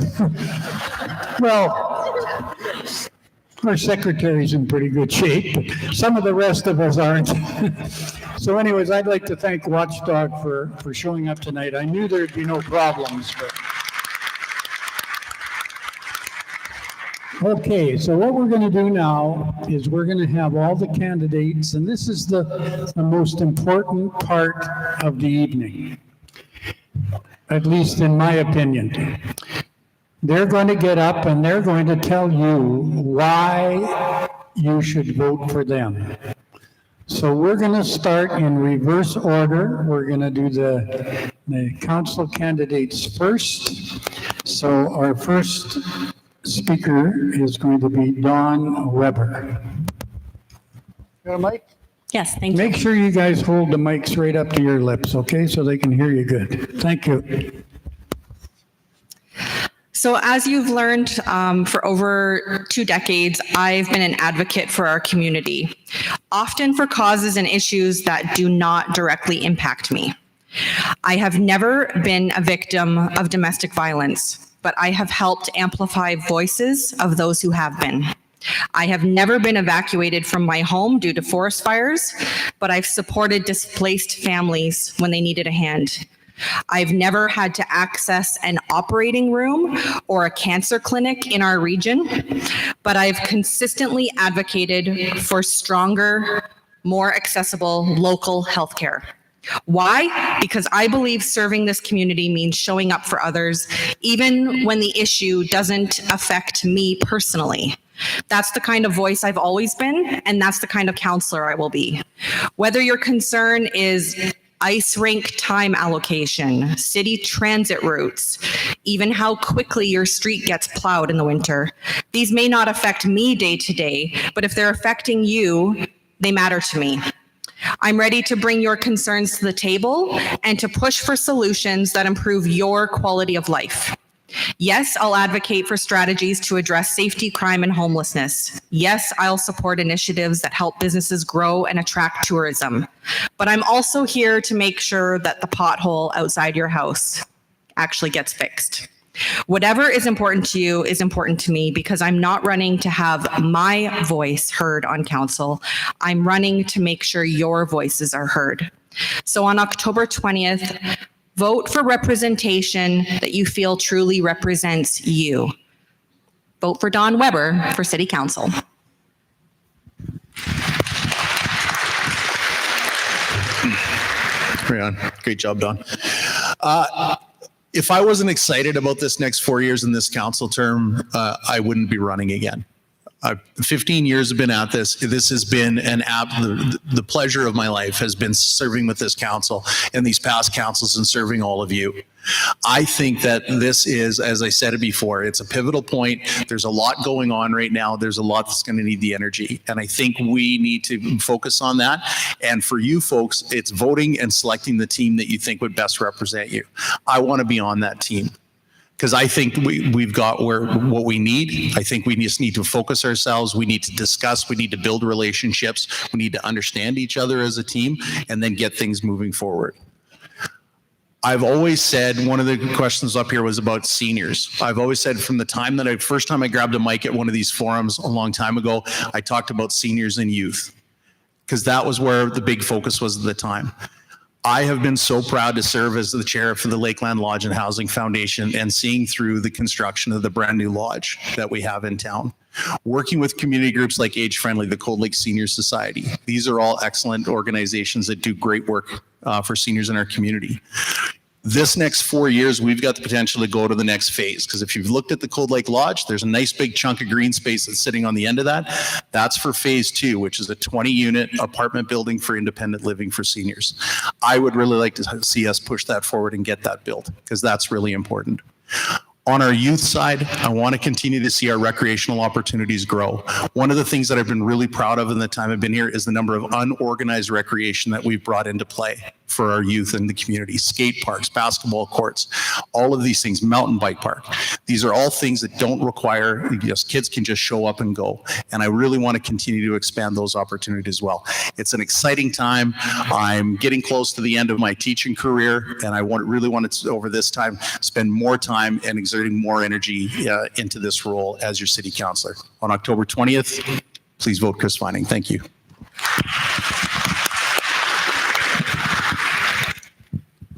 Well, our secretary's in pretty good shape, but some of the rest of us aren't. So anyways, I'd like to thank Watchdog for showing up tonight. I knew there'd be no problems, but. Okay, so what we're going to do now is we're going to have all the candidates, and this is the most important part of the evening, at least in my opinion. They're going to get up and they're going to tell you why you should vote for them. So we're going to start in reverse order. We're going to do the council candidates first. So our first speaker is going to be Dawn Weber. Got a mic? Yes, thank you. Make sure you guys hold the mics right up to your lips, okay, so they can hear you good. Thank you. So as you've learned for over 2 decades, I've been an advocate for our community, often for causes and issues that do not directly impact me. I have never been a victim of domestic violence, but I have helped amplify voices of those who have been. I have never been evacuated from my home due to forest fires, but I've supported displaced families when they needed a hand. I've never had to access an operating room or a cancer clinic in our region, but I've consistently advocated for stronger, more accessible local healthcare. Why? Because I believe serving this community means showing up for others, even when the issue doesn't affect me personally. That's the kind of voice I've always been, and that's the kind of counselor I will be. Whether your concern is ice rink time allocation, city transit routes, even how quickly your street gets plowed in the winter, these may not affect me day to day, but if they're affecting you, they matter to me. I'm ready to bring your concerns to the table and to push for solutions that improve your quality of life. Yes, I'll advocate for strategies to address safety, crime, and homelessness. Yes, I'll support initiatives that help businesses grow and attract tourism. But I'm also here to make sure that the pothole outside your house actually gets fixed. Whatever is important to you is important to me because I'm not running to have my voice heard on council. I'm running to make sure your voices are heard. So on October 20th, vote for representation that you feel truly represents you. Vote for Dawn Weber for City Council. Right on. Great job, Dawn. If I wasn't excited about this next 4 years in this council term, I wouldn't be running again. 15 years have been at this. This has been the pleasure of my life has been serving with this council and these past councils and serving all of you. I think that this is, as I said it before, it's a pivotal point. There's a lot going on right now. There's a lot that's going to need the energy. And I think we need to focus on that. And for you folks, it's voting and selecting the team that you think would best represent you. I want to be on that team, because I think we've got what we need. I think we just need to focus ourselves. We need to discuss. We need to build relationships. We need to understand each other as a team and then get things moving forward. I've always said, one of the questions up here was about seniors. I've always said from the time that first time I grabbed a mic at one of these forums a long time ago, I talked about seniors and youth, because that was where the big focus was at the time. I have been so proud to serve as the chair for the Lakeland Lodge and Housing Foundation and seeing through the construction of the brand new lodge that we have in town. Working with community groups like Age Friendly, the Cold Lake Senior Society. These are all excellent organizations that do great work for seniors in our community. This next 4 years, we've got the potential to go to the next phase, because if you've looked at the Cold Lake Lodge, there's a nice big chunk of green space that's sitting on the end of that. That's for phase 2, which is a 20-unit apartment building for independent living for seniors. I would really like to see us push that forward and get that built, because that's really important. On our youth side, I want to continue to see our recreational opportunities grow. One of the things that I've been really proud of in the time I've been here is the number of unorganized recreation that we've brought into play for our youth in the community. Skate parks, basketball courts, all of these things, mountain bike park. These are all things that don't require, kids can just show up and go. And I really want to continue to expand those opportunities as well. It's an exciting time. I'm getting close to the end of my teaching career, and I really want to, over this time, spend more time and exerting more energy into this role as your city councillor. On October 20th, please vote Chris Vining. Thank you.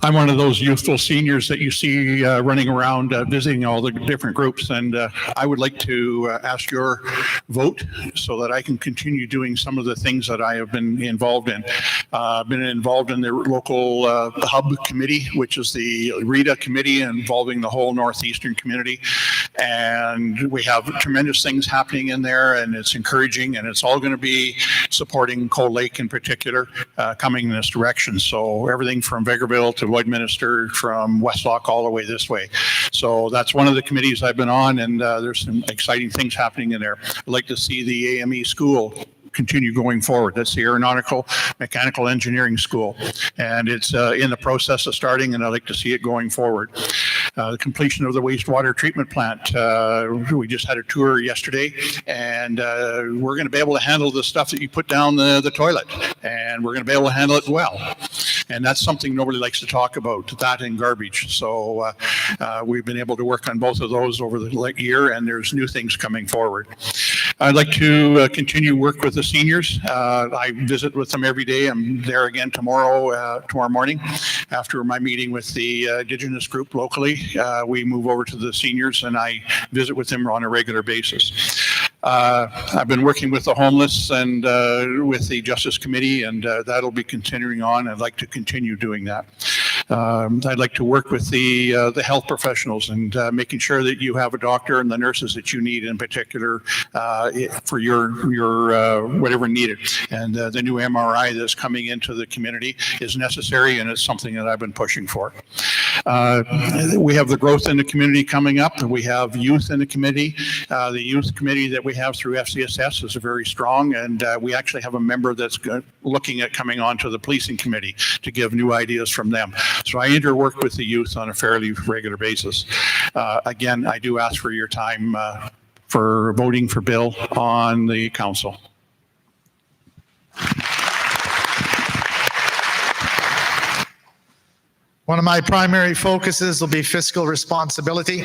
I'm one of those youthful seniors that you see running around visiting all the different groups, and I would like to ask your vote so that I can continue doing some of the things that I have been involved in. I've been involved in the local hub committee, which is the RETA committee involving the whole northeastern community, and we have tremendous things happening in there, and it's encouraging, and it's all going to be supporting Cold Lake in particular, coming in this direction. So everything from Vegreville to Lloydminster, from Westlock all the way this way. So that's one of the committees I've been on, and there's some exciting things happening in there. I'd like to see the AME school continue going forward. That's the Aeronautical Mechanical Engineering School, and it's in the process of starting, and I'd like to see it going forward. The completion of the wastewater treatment plant. We just had a tour yesterday, and we're going to be able to handle the stuff that you put down the toilet, and we're going to be able to handle it well. And that's something nobody likes to talk about, that and garbage. So we've been able to work on both of those over the year, and there's new things coming forward. I'd like to continue work with the seniors. I visit with them every day. I'm there again tomorrow morning after my meeting with the Indigenous group locally. We move over to the seniors, and I visit with them on a regular basis. I've been working with the homeless and with the Justice Committee, and that'll be continuing on. I'd like to continue doing that. I'd like to work with the health professionals and making sure that you have a doctor and the nurses that you need in particular for your whatever needed. And the new MRI that's coming into the community is necessary, and it's something that I've been pushing for. We have the growth in the community coming up, and we have youth in the committee. The youth committee that we have through FCSS is very strong, and we actually have a member that's looking at coming on to the policing committee to give new ideas from them. So I interwork with the youth on a fairly regular basis. Again, I do ask for your time for voting for Bill on the council. One of my primary focuses will be fiscal responsibility.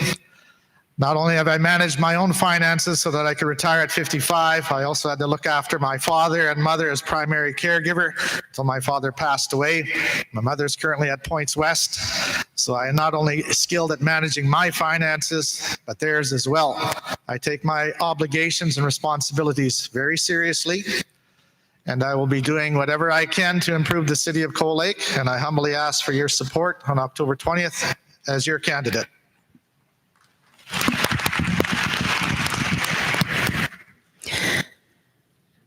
Not only have I managed my own finances so that I could retire at 55, I also had to look after my father and mother as primary caregiver until my father passed away. My mother's currently at Points West, so I am not only skilled at managing my finances, but theirs as well. I take my obligations and responsibilities very seriously, and I will be doing whatever I can to improve the city of Cold Lake, and I humbly ask for your support on October 20th as your candidate.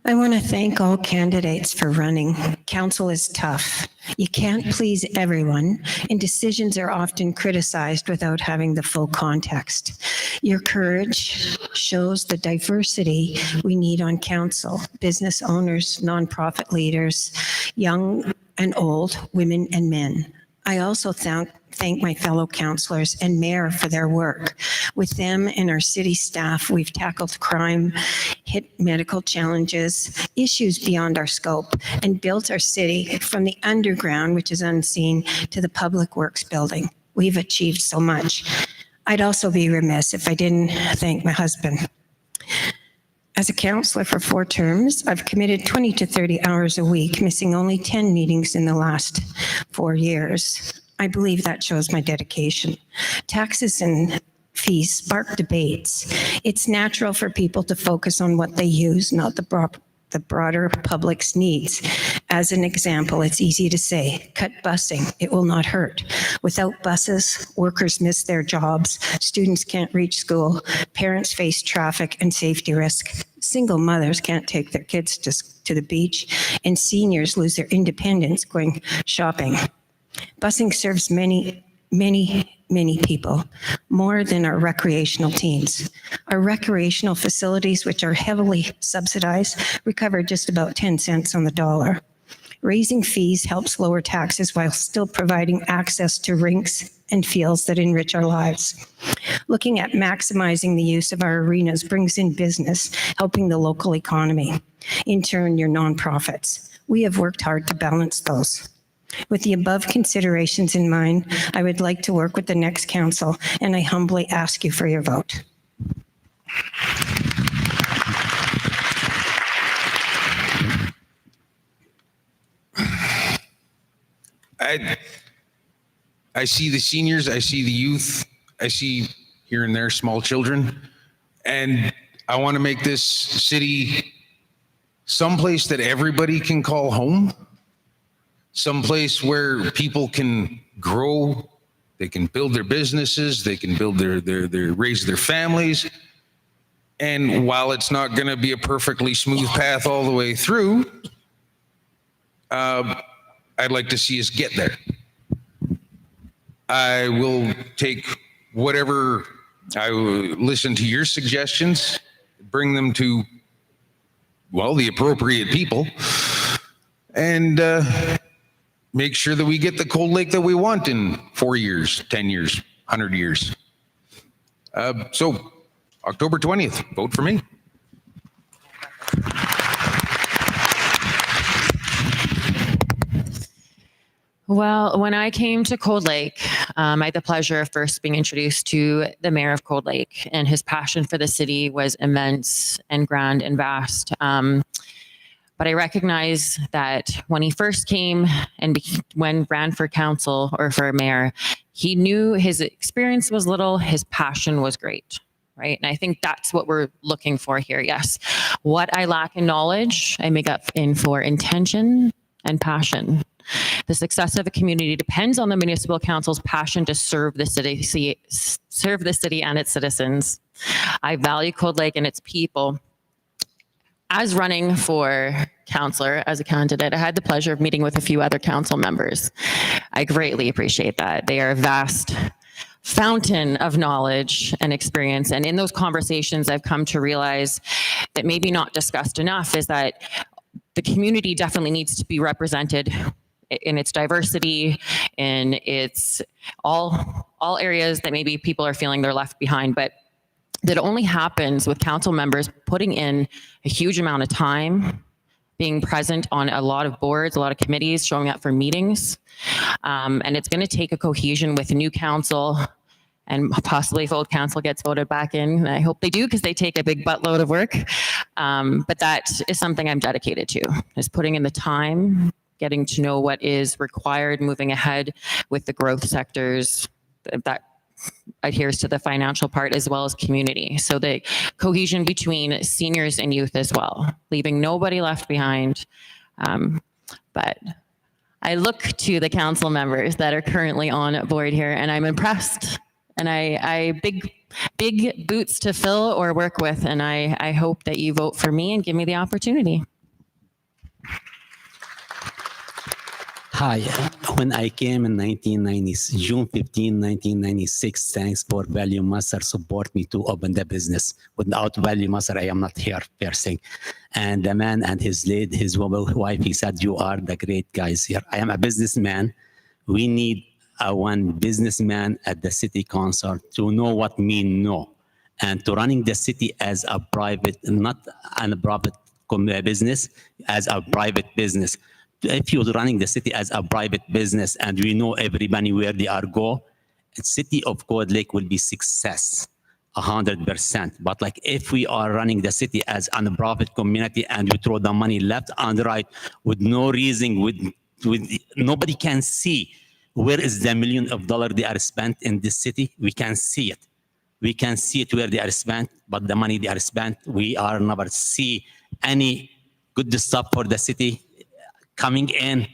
I want to thank all candidates for running. Council is tough. You can't please everyone, and decisions are often criticized without having the full context. Your courage shows the diversity we need on council: business owners, nonprofit leaders, young and old, women and men. I also thank my fellow councillors and mayor for their work. With them and our city staff, we've tackled crime, hit medical challenges, issues beyond our scope, and built our city from the underground, which is unseen, to the public works building. We've achieved so much. I'd also be remiss if I didn't thank my husband. As a councillor for 4 terms, I've committed 20 to 30 hours a week, missing only 10 meetings in the last 4 years. I believe that shows my dedication. Taxes and fees spark debates. It's natural for people to focus on what they use, not the broader public's needs. As an example, it's easy to say, cut busing, it will not hurt. Without buses, workers miss their jobs, students can't reach school, parents face traffic and safety risk, single mothers can't take their kids to the beach, and seniors lose their independence going shopping. Busing serves many people, more than our recreational teams. Our recreational facilities, which are heavily subsidized, recover just about 10 cents on the dollar. Raising fees helps lower taxes while still providing access to rinks and fields that enrich our lives. Looking at maximizing the use of our arenas brings in business, helping the local economy. In turn, your nonprofits. We have worked hard to balance those. With the above considerations in mind, I would like to work with the next council, and I humbly ask you for your vote. I see the seniors, I see the youth, I see here and there small children, and I want to make this city someplace that everybody can call home. Someplace where people can grow, they can build their businesses, they can build their raise their families. And while it's not going to be a perfectly smooth path all the way through, I'd like to see us get there. I will take whatever, I will listen to your suggestions, bring them to, well, the appropriate people, and make sure that we get the Cold Lake that we want in 4 years, 10 years, 100 years. So October 20th, vote for me. Well, when I came to Cold Lake, I had the pleasure of first being introduced to the mayor of Cold Lake, and his passion for the city was immense and grand and vast. But I recognize that when he first came and when ran for council or for mayor, he knew his experience was little, his passion was great, right? And I think that's what we're looking for here. Yes, what I lack in knowledge, I make up in for intention and passion. The success of a community depends on the municipal council's passion to serve the city and its citizens. I value Cold Lake and its people. As running for councillor, as a candidate, I had the pleasure of meeting with a few other council members. I greatly appreciate that. They are a vast fountain of knowledge and experience. And in those conversations, I've come to realize that maybe not discussed enough is that the community definitely needs to be represented in its diversity, in its all areas that maybe people are feeling they're left behind. But that only happens with council members putting in a huge amount of time, being present on a lot of boards, a lot of committees, showing up for meetings. And it's going to take a cohesion with a new council, and possibly if old council gets voted back in. I hope they do, because they take a big buttload of work. But that is something I'm dedicated to, is putting in the time, getting to know what is required, moving ahead with the growth sectors that adheres to the financial part, as well as community. So the cohesion between seniors and youth as well, leaving nobody left behind. But I look to the council members that are currently on board here, and I'm impressed. And I big boots to fill or work with, and I hope that you vote for me and give me the opportunity. Hi, when I came in 1990, June 15, 1996, thanks for Value Master support me to open the business. Without Value Master, I am not here first thing. And the man and his wife, he said, you are the great guys here. I am a businessman. We need one businessman at the city council to know what mean no, and to running the city as a private, not a profit business, as a private business. If you're running the city as a private business and we know everybody where they are go, the city of Cold Lake will be success, 100%. But like if we are running the city as a nonprofit community and we throw the money left and right with no reason, with nobody can see where is the million of dollars they are spent in this city, we can see it. We can see it where they are spent, but the money they are spent, we are never see any good stuff for the city coming in.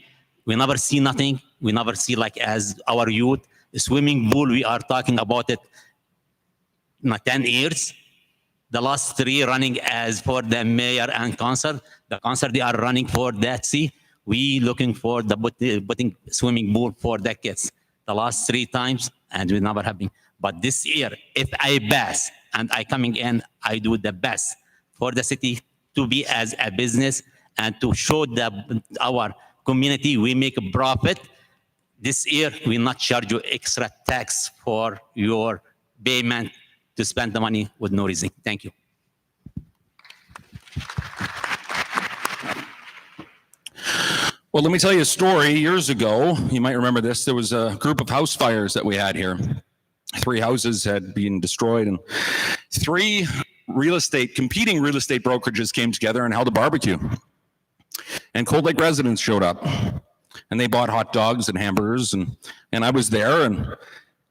We never see nothing. We never see, like as our youth, swimming pool, we are talking about it 10 years. The last 3 running as for the mayor and concert. The concert they are running for that sea. We looking for the putting swimming pool for the kids. The last 3 times and we never having. But this year, if I pass and I coming in, I do the best for the city to be as a business and to show our community we make a profit. This year, we not charge you extra tax for your payment to spend the money with no reason. Thank you. Well, let me tell you a story. Years ago, you might remember this, there was a group of house fires that we had here. 3 houses had been destroyed, and 3 competing real estate brokerages came together and held a barbecue. And Cold Lake residents showed up, and they bought hot dogs and hamburgers, and I was there, and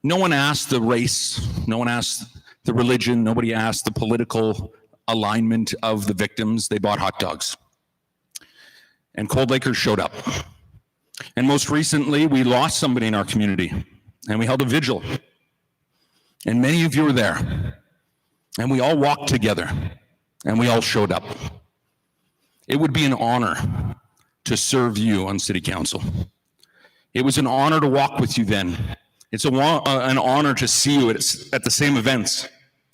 no one asked the race, no one asked the religion, nobody asked the political alignment of the victims. They bought hot dogs. And Cold Lakers showed up. And most recently, we lost somebody in our community, and we held a vigil. And many of you were there. And we all walked together, and we all showed up. It would be an honor to serve you on City Council. It was an honor to walk with you then. It's an honor to see you at the same events.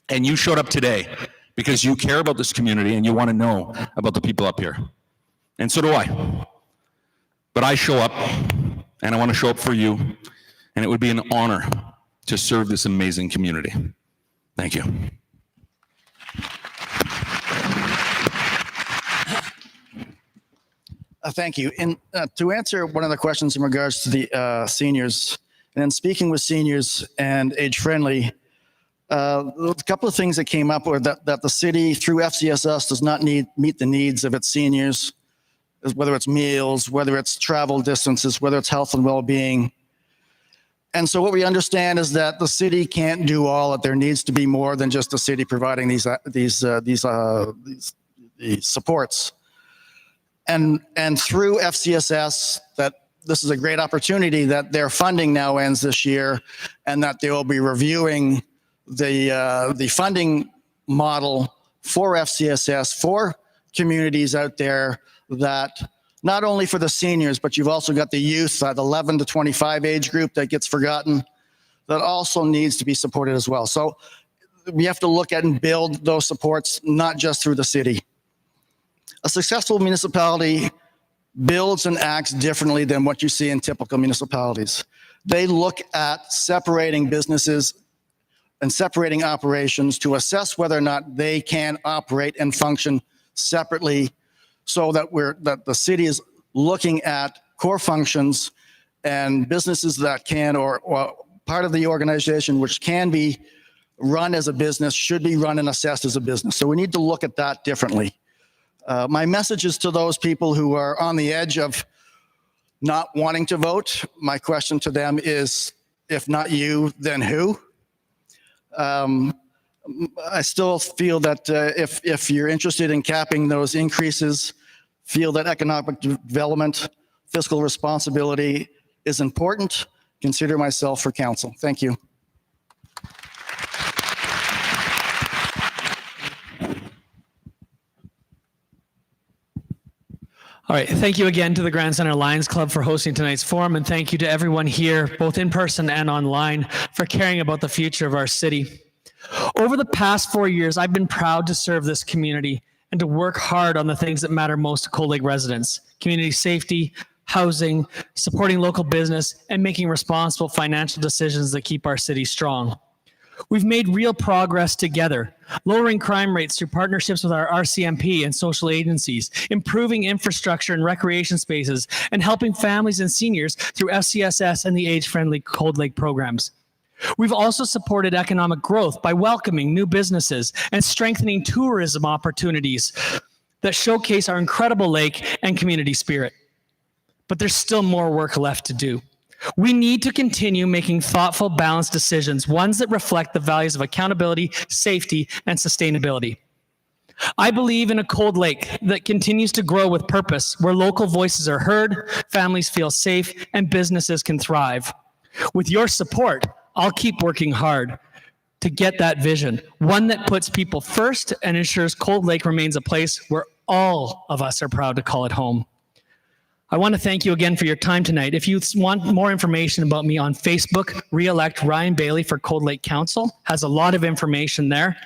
And you showed up today because you care about this community and you want to know about the people up here. And so do I. But I show up, and I want to show up for you, and it would be an honor to serve this amazing community. Thank you. Thank you. And to answer one of the questions in regards to the seniors, and then speaking with seniors and age-friendly, a couple of things that came up were that the city, through FCSS, does not meet the needs of its seniors, whether it's meals, whether it's travel distances, whether it's health and well-being. And so what we understand is that the city can't do all, that there needs to be more than just the city providing these supports. And through FCSS, that this is a great opportunity that their funding now ends this year, and that they will be reviewing the funding model for FCSS for communities out there, that not only for the seniors, but you've also got the youth, the 11 to 25 age group that gets forgotten, that also needs to be supported as well. So we have to look at and build those supports, not just through the city. A successful municipality builds and acts differently than what you see in typical municipalities. They look at separating businesses and separating operations to assess whether or not they can operate and function separately, so that the city is looking at core functions and businesses that can, or part of the organization which can be run as a business, should be run and assessed as a business. So we need to look at that differently. My message is to those people who are on the edge of not wanting to vote. My question to them is, if not you, then who? I still feel that if you're interested in capping those increases, feel that economic development, fiscal responsibility is important, consider myself for council. Thank you. All right. Thank you again to the Grand Center Lions Club for hosting tonight's forum. And thank you to everyone here, both in person and online, for caring about the future of our city. Over the past 4 years, I've been proud to serve this community and to work hard on the things that matter most to Cold Lake residents: community safety, housing, supporting local business, and making responsible financial decisions that keep our city strong. We've made real progress together, lowering crime rates through partnerships with our RCMP and social agencies, improving infrastructure and recreation spaces, and helping families and seniors through FCSS and the age-friendly Cold Lake programs. We've also supported economic growth by welcoming new businesses and strengthening tourism opportunities that showcase our incredible lake and community spirit. But there's still more work left to do. We need to continue making thoughtful, balanced decisions, ones that reflect the values of accountability, safety, and sustainability. I believe in a Cold Lake that continues to grow with purpose, where local voices are heard, families feel safe, and businesses can thrive. With your support, I'll keep working hard to get that vision, one that puts people first and ensures Cold Lake remains a place where all of us are proud to call it home. I want to thank you again for your time tonight. If you want more information about me on Facebook, re-elect Ryan Bailey for Cold Lake Council. Has a lot of information there.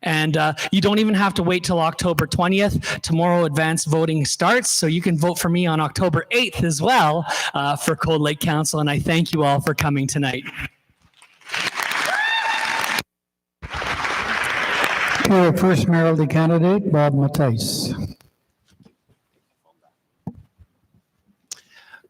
And you don't even have to wait till October 20th. Tomorrow advance voting starts, so you can vote for me on October 8th as well for Cold Lake Council. And I thank you all for coming tonight. To our first mayoralty candidate, Bob Matthijs.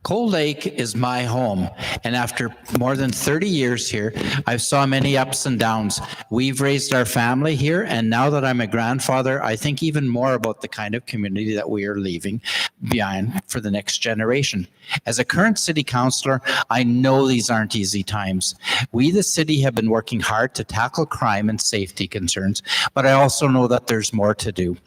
Cold Lake is my home, and after more than 30 years here, I've saw many ups and downs. We've raised our family here, and now that I'm a grandfather, I think even more about the kind of community that we are leaving behind for the next generation. As a current city councillor, I know these aren't easy times. We, the city, have been working hard to tackle crime and safety concerns, but I also know that there's more to do.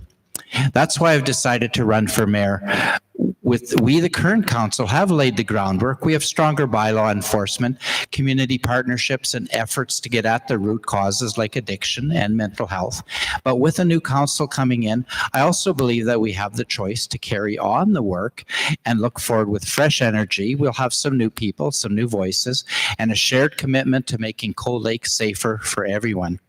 That's why I've decided to run for mayor. We, the current council, have laid the groundwork. We have stronger bylaw enforcement, community partnerships, and efforts to get at the root causes like addiction and mental health. But with a new council coming in, I also believe that we have the choice to carry on the work and look forward with fresh energy. We'll have some new people, some new voices, and a shared commitment to making Cold Lake safer for everyone.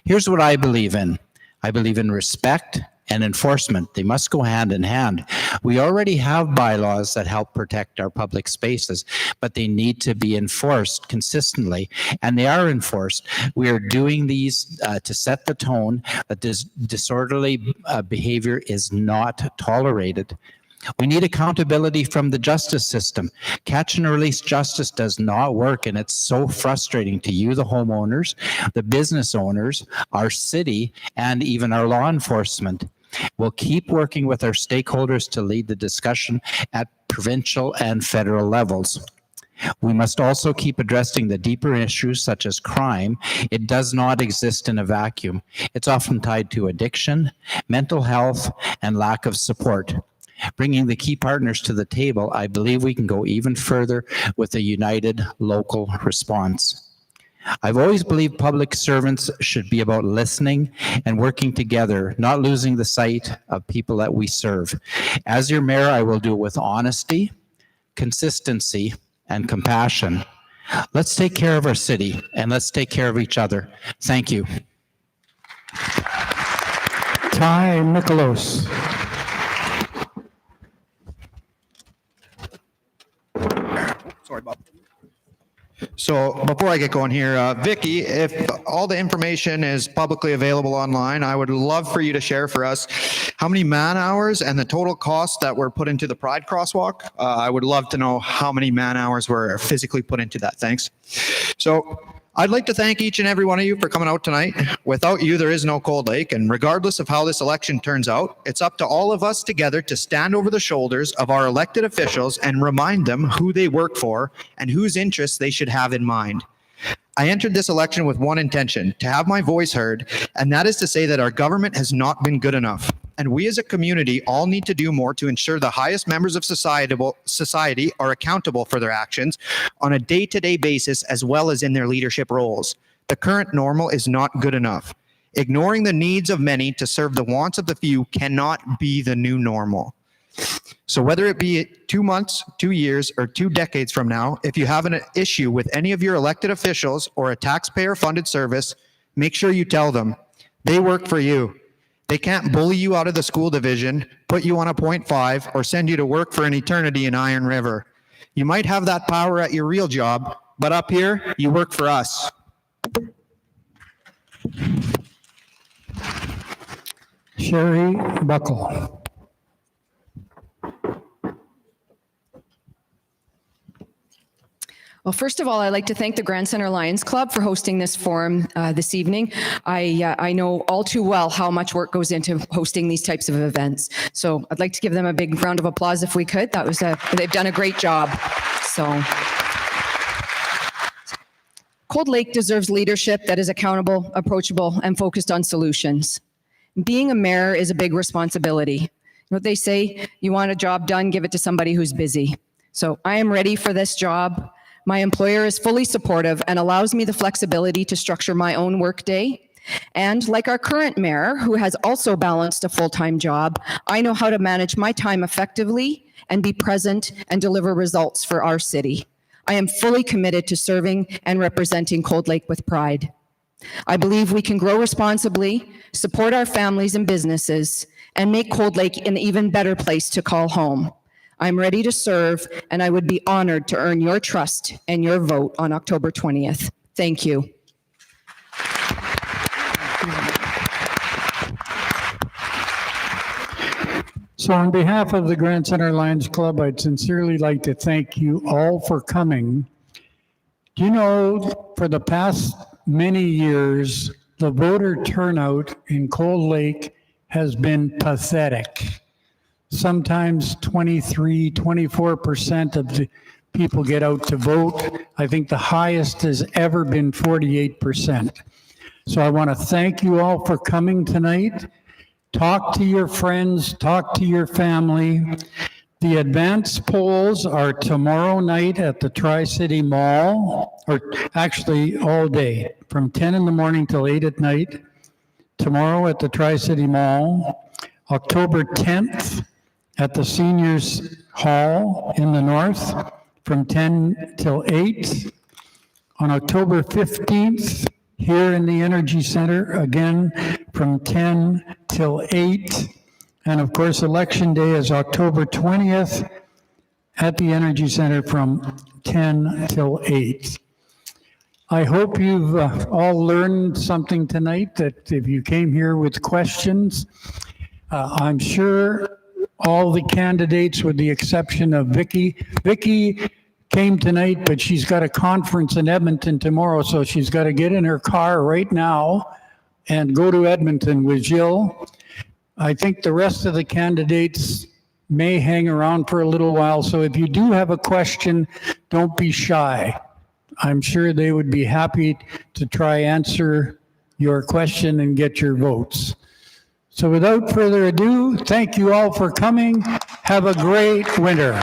Here's what I believe in. I believe in respect and enforcement. They must go hand in hand. We already have bylaws that help protect our public spaces, but they need to be enforced consistently, and they are enforced. We are doing these to set the tone that this disorderly behavior is not tolerated. We need accountability from the justice system. Catch and release justice does not work, and it's so frustrating to you, the homeowners, the business owners, our city, and even our law enforcement. We'll keep working with our stakeholders to lead the discussion at provincial and federal levels. We must also keep addressing the deeper issues such as crime. It does not exist in a vacuum. It's often tied to addiction, mental health, and lack of support. Bringing the key partners to the table, I believe we can go even further with a united local response. I've always believed public servants should be about listening and working together, not losing the sight of people that we serve. As your mayor, I will do it with honesty, consistency, and compassion. Let's take care of our city, and let's take care of each other. Thank you. Ty Mikolos. Sorry, Bob. So before I get going here, Vicky, if all the information is publicly available online, I would love for you to share for us how many man hours and the total cost that were put into the Pride Crosswalk. I would love to know how many man hours were physically put into that. Thanks. So I'd like to thank each and every one of you for coming out tonight. Without you, there is no Cold Lake, and regardless of how this election turns out, it's up to all of us together to stand over the shoulders of our elected officials and remind them who they work for and whose interests they should have in mind. I entered this election with one intention, to have my voice heard, and that is to say that our government has not been good enough. And we as a community all need to do more to ensure the highest members of society are accountable for their actions on a day-to-day basis as well as in their leadership roles. The current normal is not good enough. Ignoring the needs of many to serve the wants of the few cannot be the new normal. So whether it be 2 months, 2 years, or 2 decades from now, if you have an issue with any of your elected officials or a taxpayer-funded service, make sure you tell them. They work for you. They can't bully you out of the school division, put you on a 0.5, or send you to work for an eternity in Iron River. You might have that power at your real job, but up here, you work for us. Sherry Buckle. Well, first of all, I'd like to thank the Grand Center Lions Club for hosting this forum this evening. I know all too well how much work goes into hosting these types of events. So I'd like to give them a big round of applause if we could. They've done a great job. So Cold Lake deserves leadership that is accountable, approachable, and focused on solutions. Being a mayor is a big responsibility. You know what they say? You want a job done, give it to somebody who's busy. So I am ready for this job. My employer is fully supportive and allows me the flexibility to structure my own workday. And like our current mayor, who has also balanced a full-time job, I know how to manage my time effectively and be present and deliver results for our city. I am fully committed to serving and representing Cold Lake with pride. I believe we can grow responsibly, support our families and businesses, and make Cold Lake an even better place to call home. I'm ready to serve, and I would be honored to earn your trust and your vote on October 20th. Thank you. So on behalf of the Grand Center Lions Club, I'd sincerely like to thank you all for coming. Do you know, for the past many years, the voter turnout in Cold Lake has been pathetic. Sometimes 23, 24% of the people get out to vote. I think the highest has ever been 48%. So I want to thank you all for coming tonight. Talk to your friends, talk to your family. The advance polls are tomorrow night at the Tri-City Mall, or actually all day, from 10 in the morning till 8 at night. Tomorrow at the Tri-City Mall. October 10th at the Seniors Hall in the north from 10 till 8. On October 15th, here in the Energy Center, again from 10 till 8. And of course, Election Day is October 20th at the Energy Center from 10 till 8. I hope you've all learned something tonight, that if you came here with questions, I'm sure all the candidates, with the exception of Vicky came tonight, but she's got a conference in Edmonton tomorrow, so she's got to get in her car right now and go to Edmonton with Jill. I think the rest of the candidates may hang around for a little while, so if you do have a question, don't be shy. I'm sure they would be happy to try answer your question and get your votes. So without further ado, thank you all for coming. Have a great winter.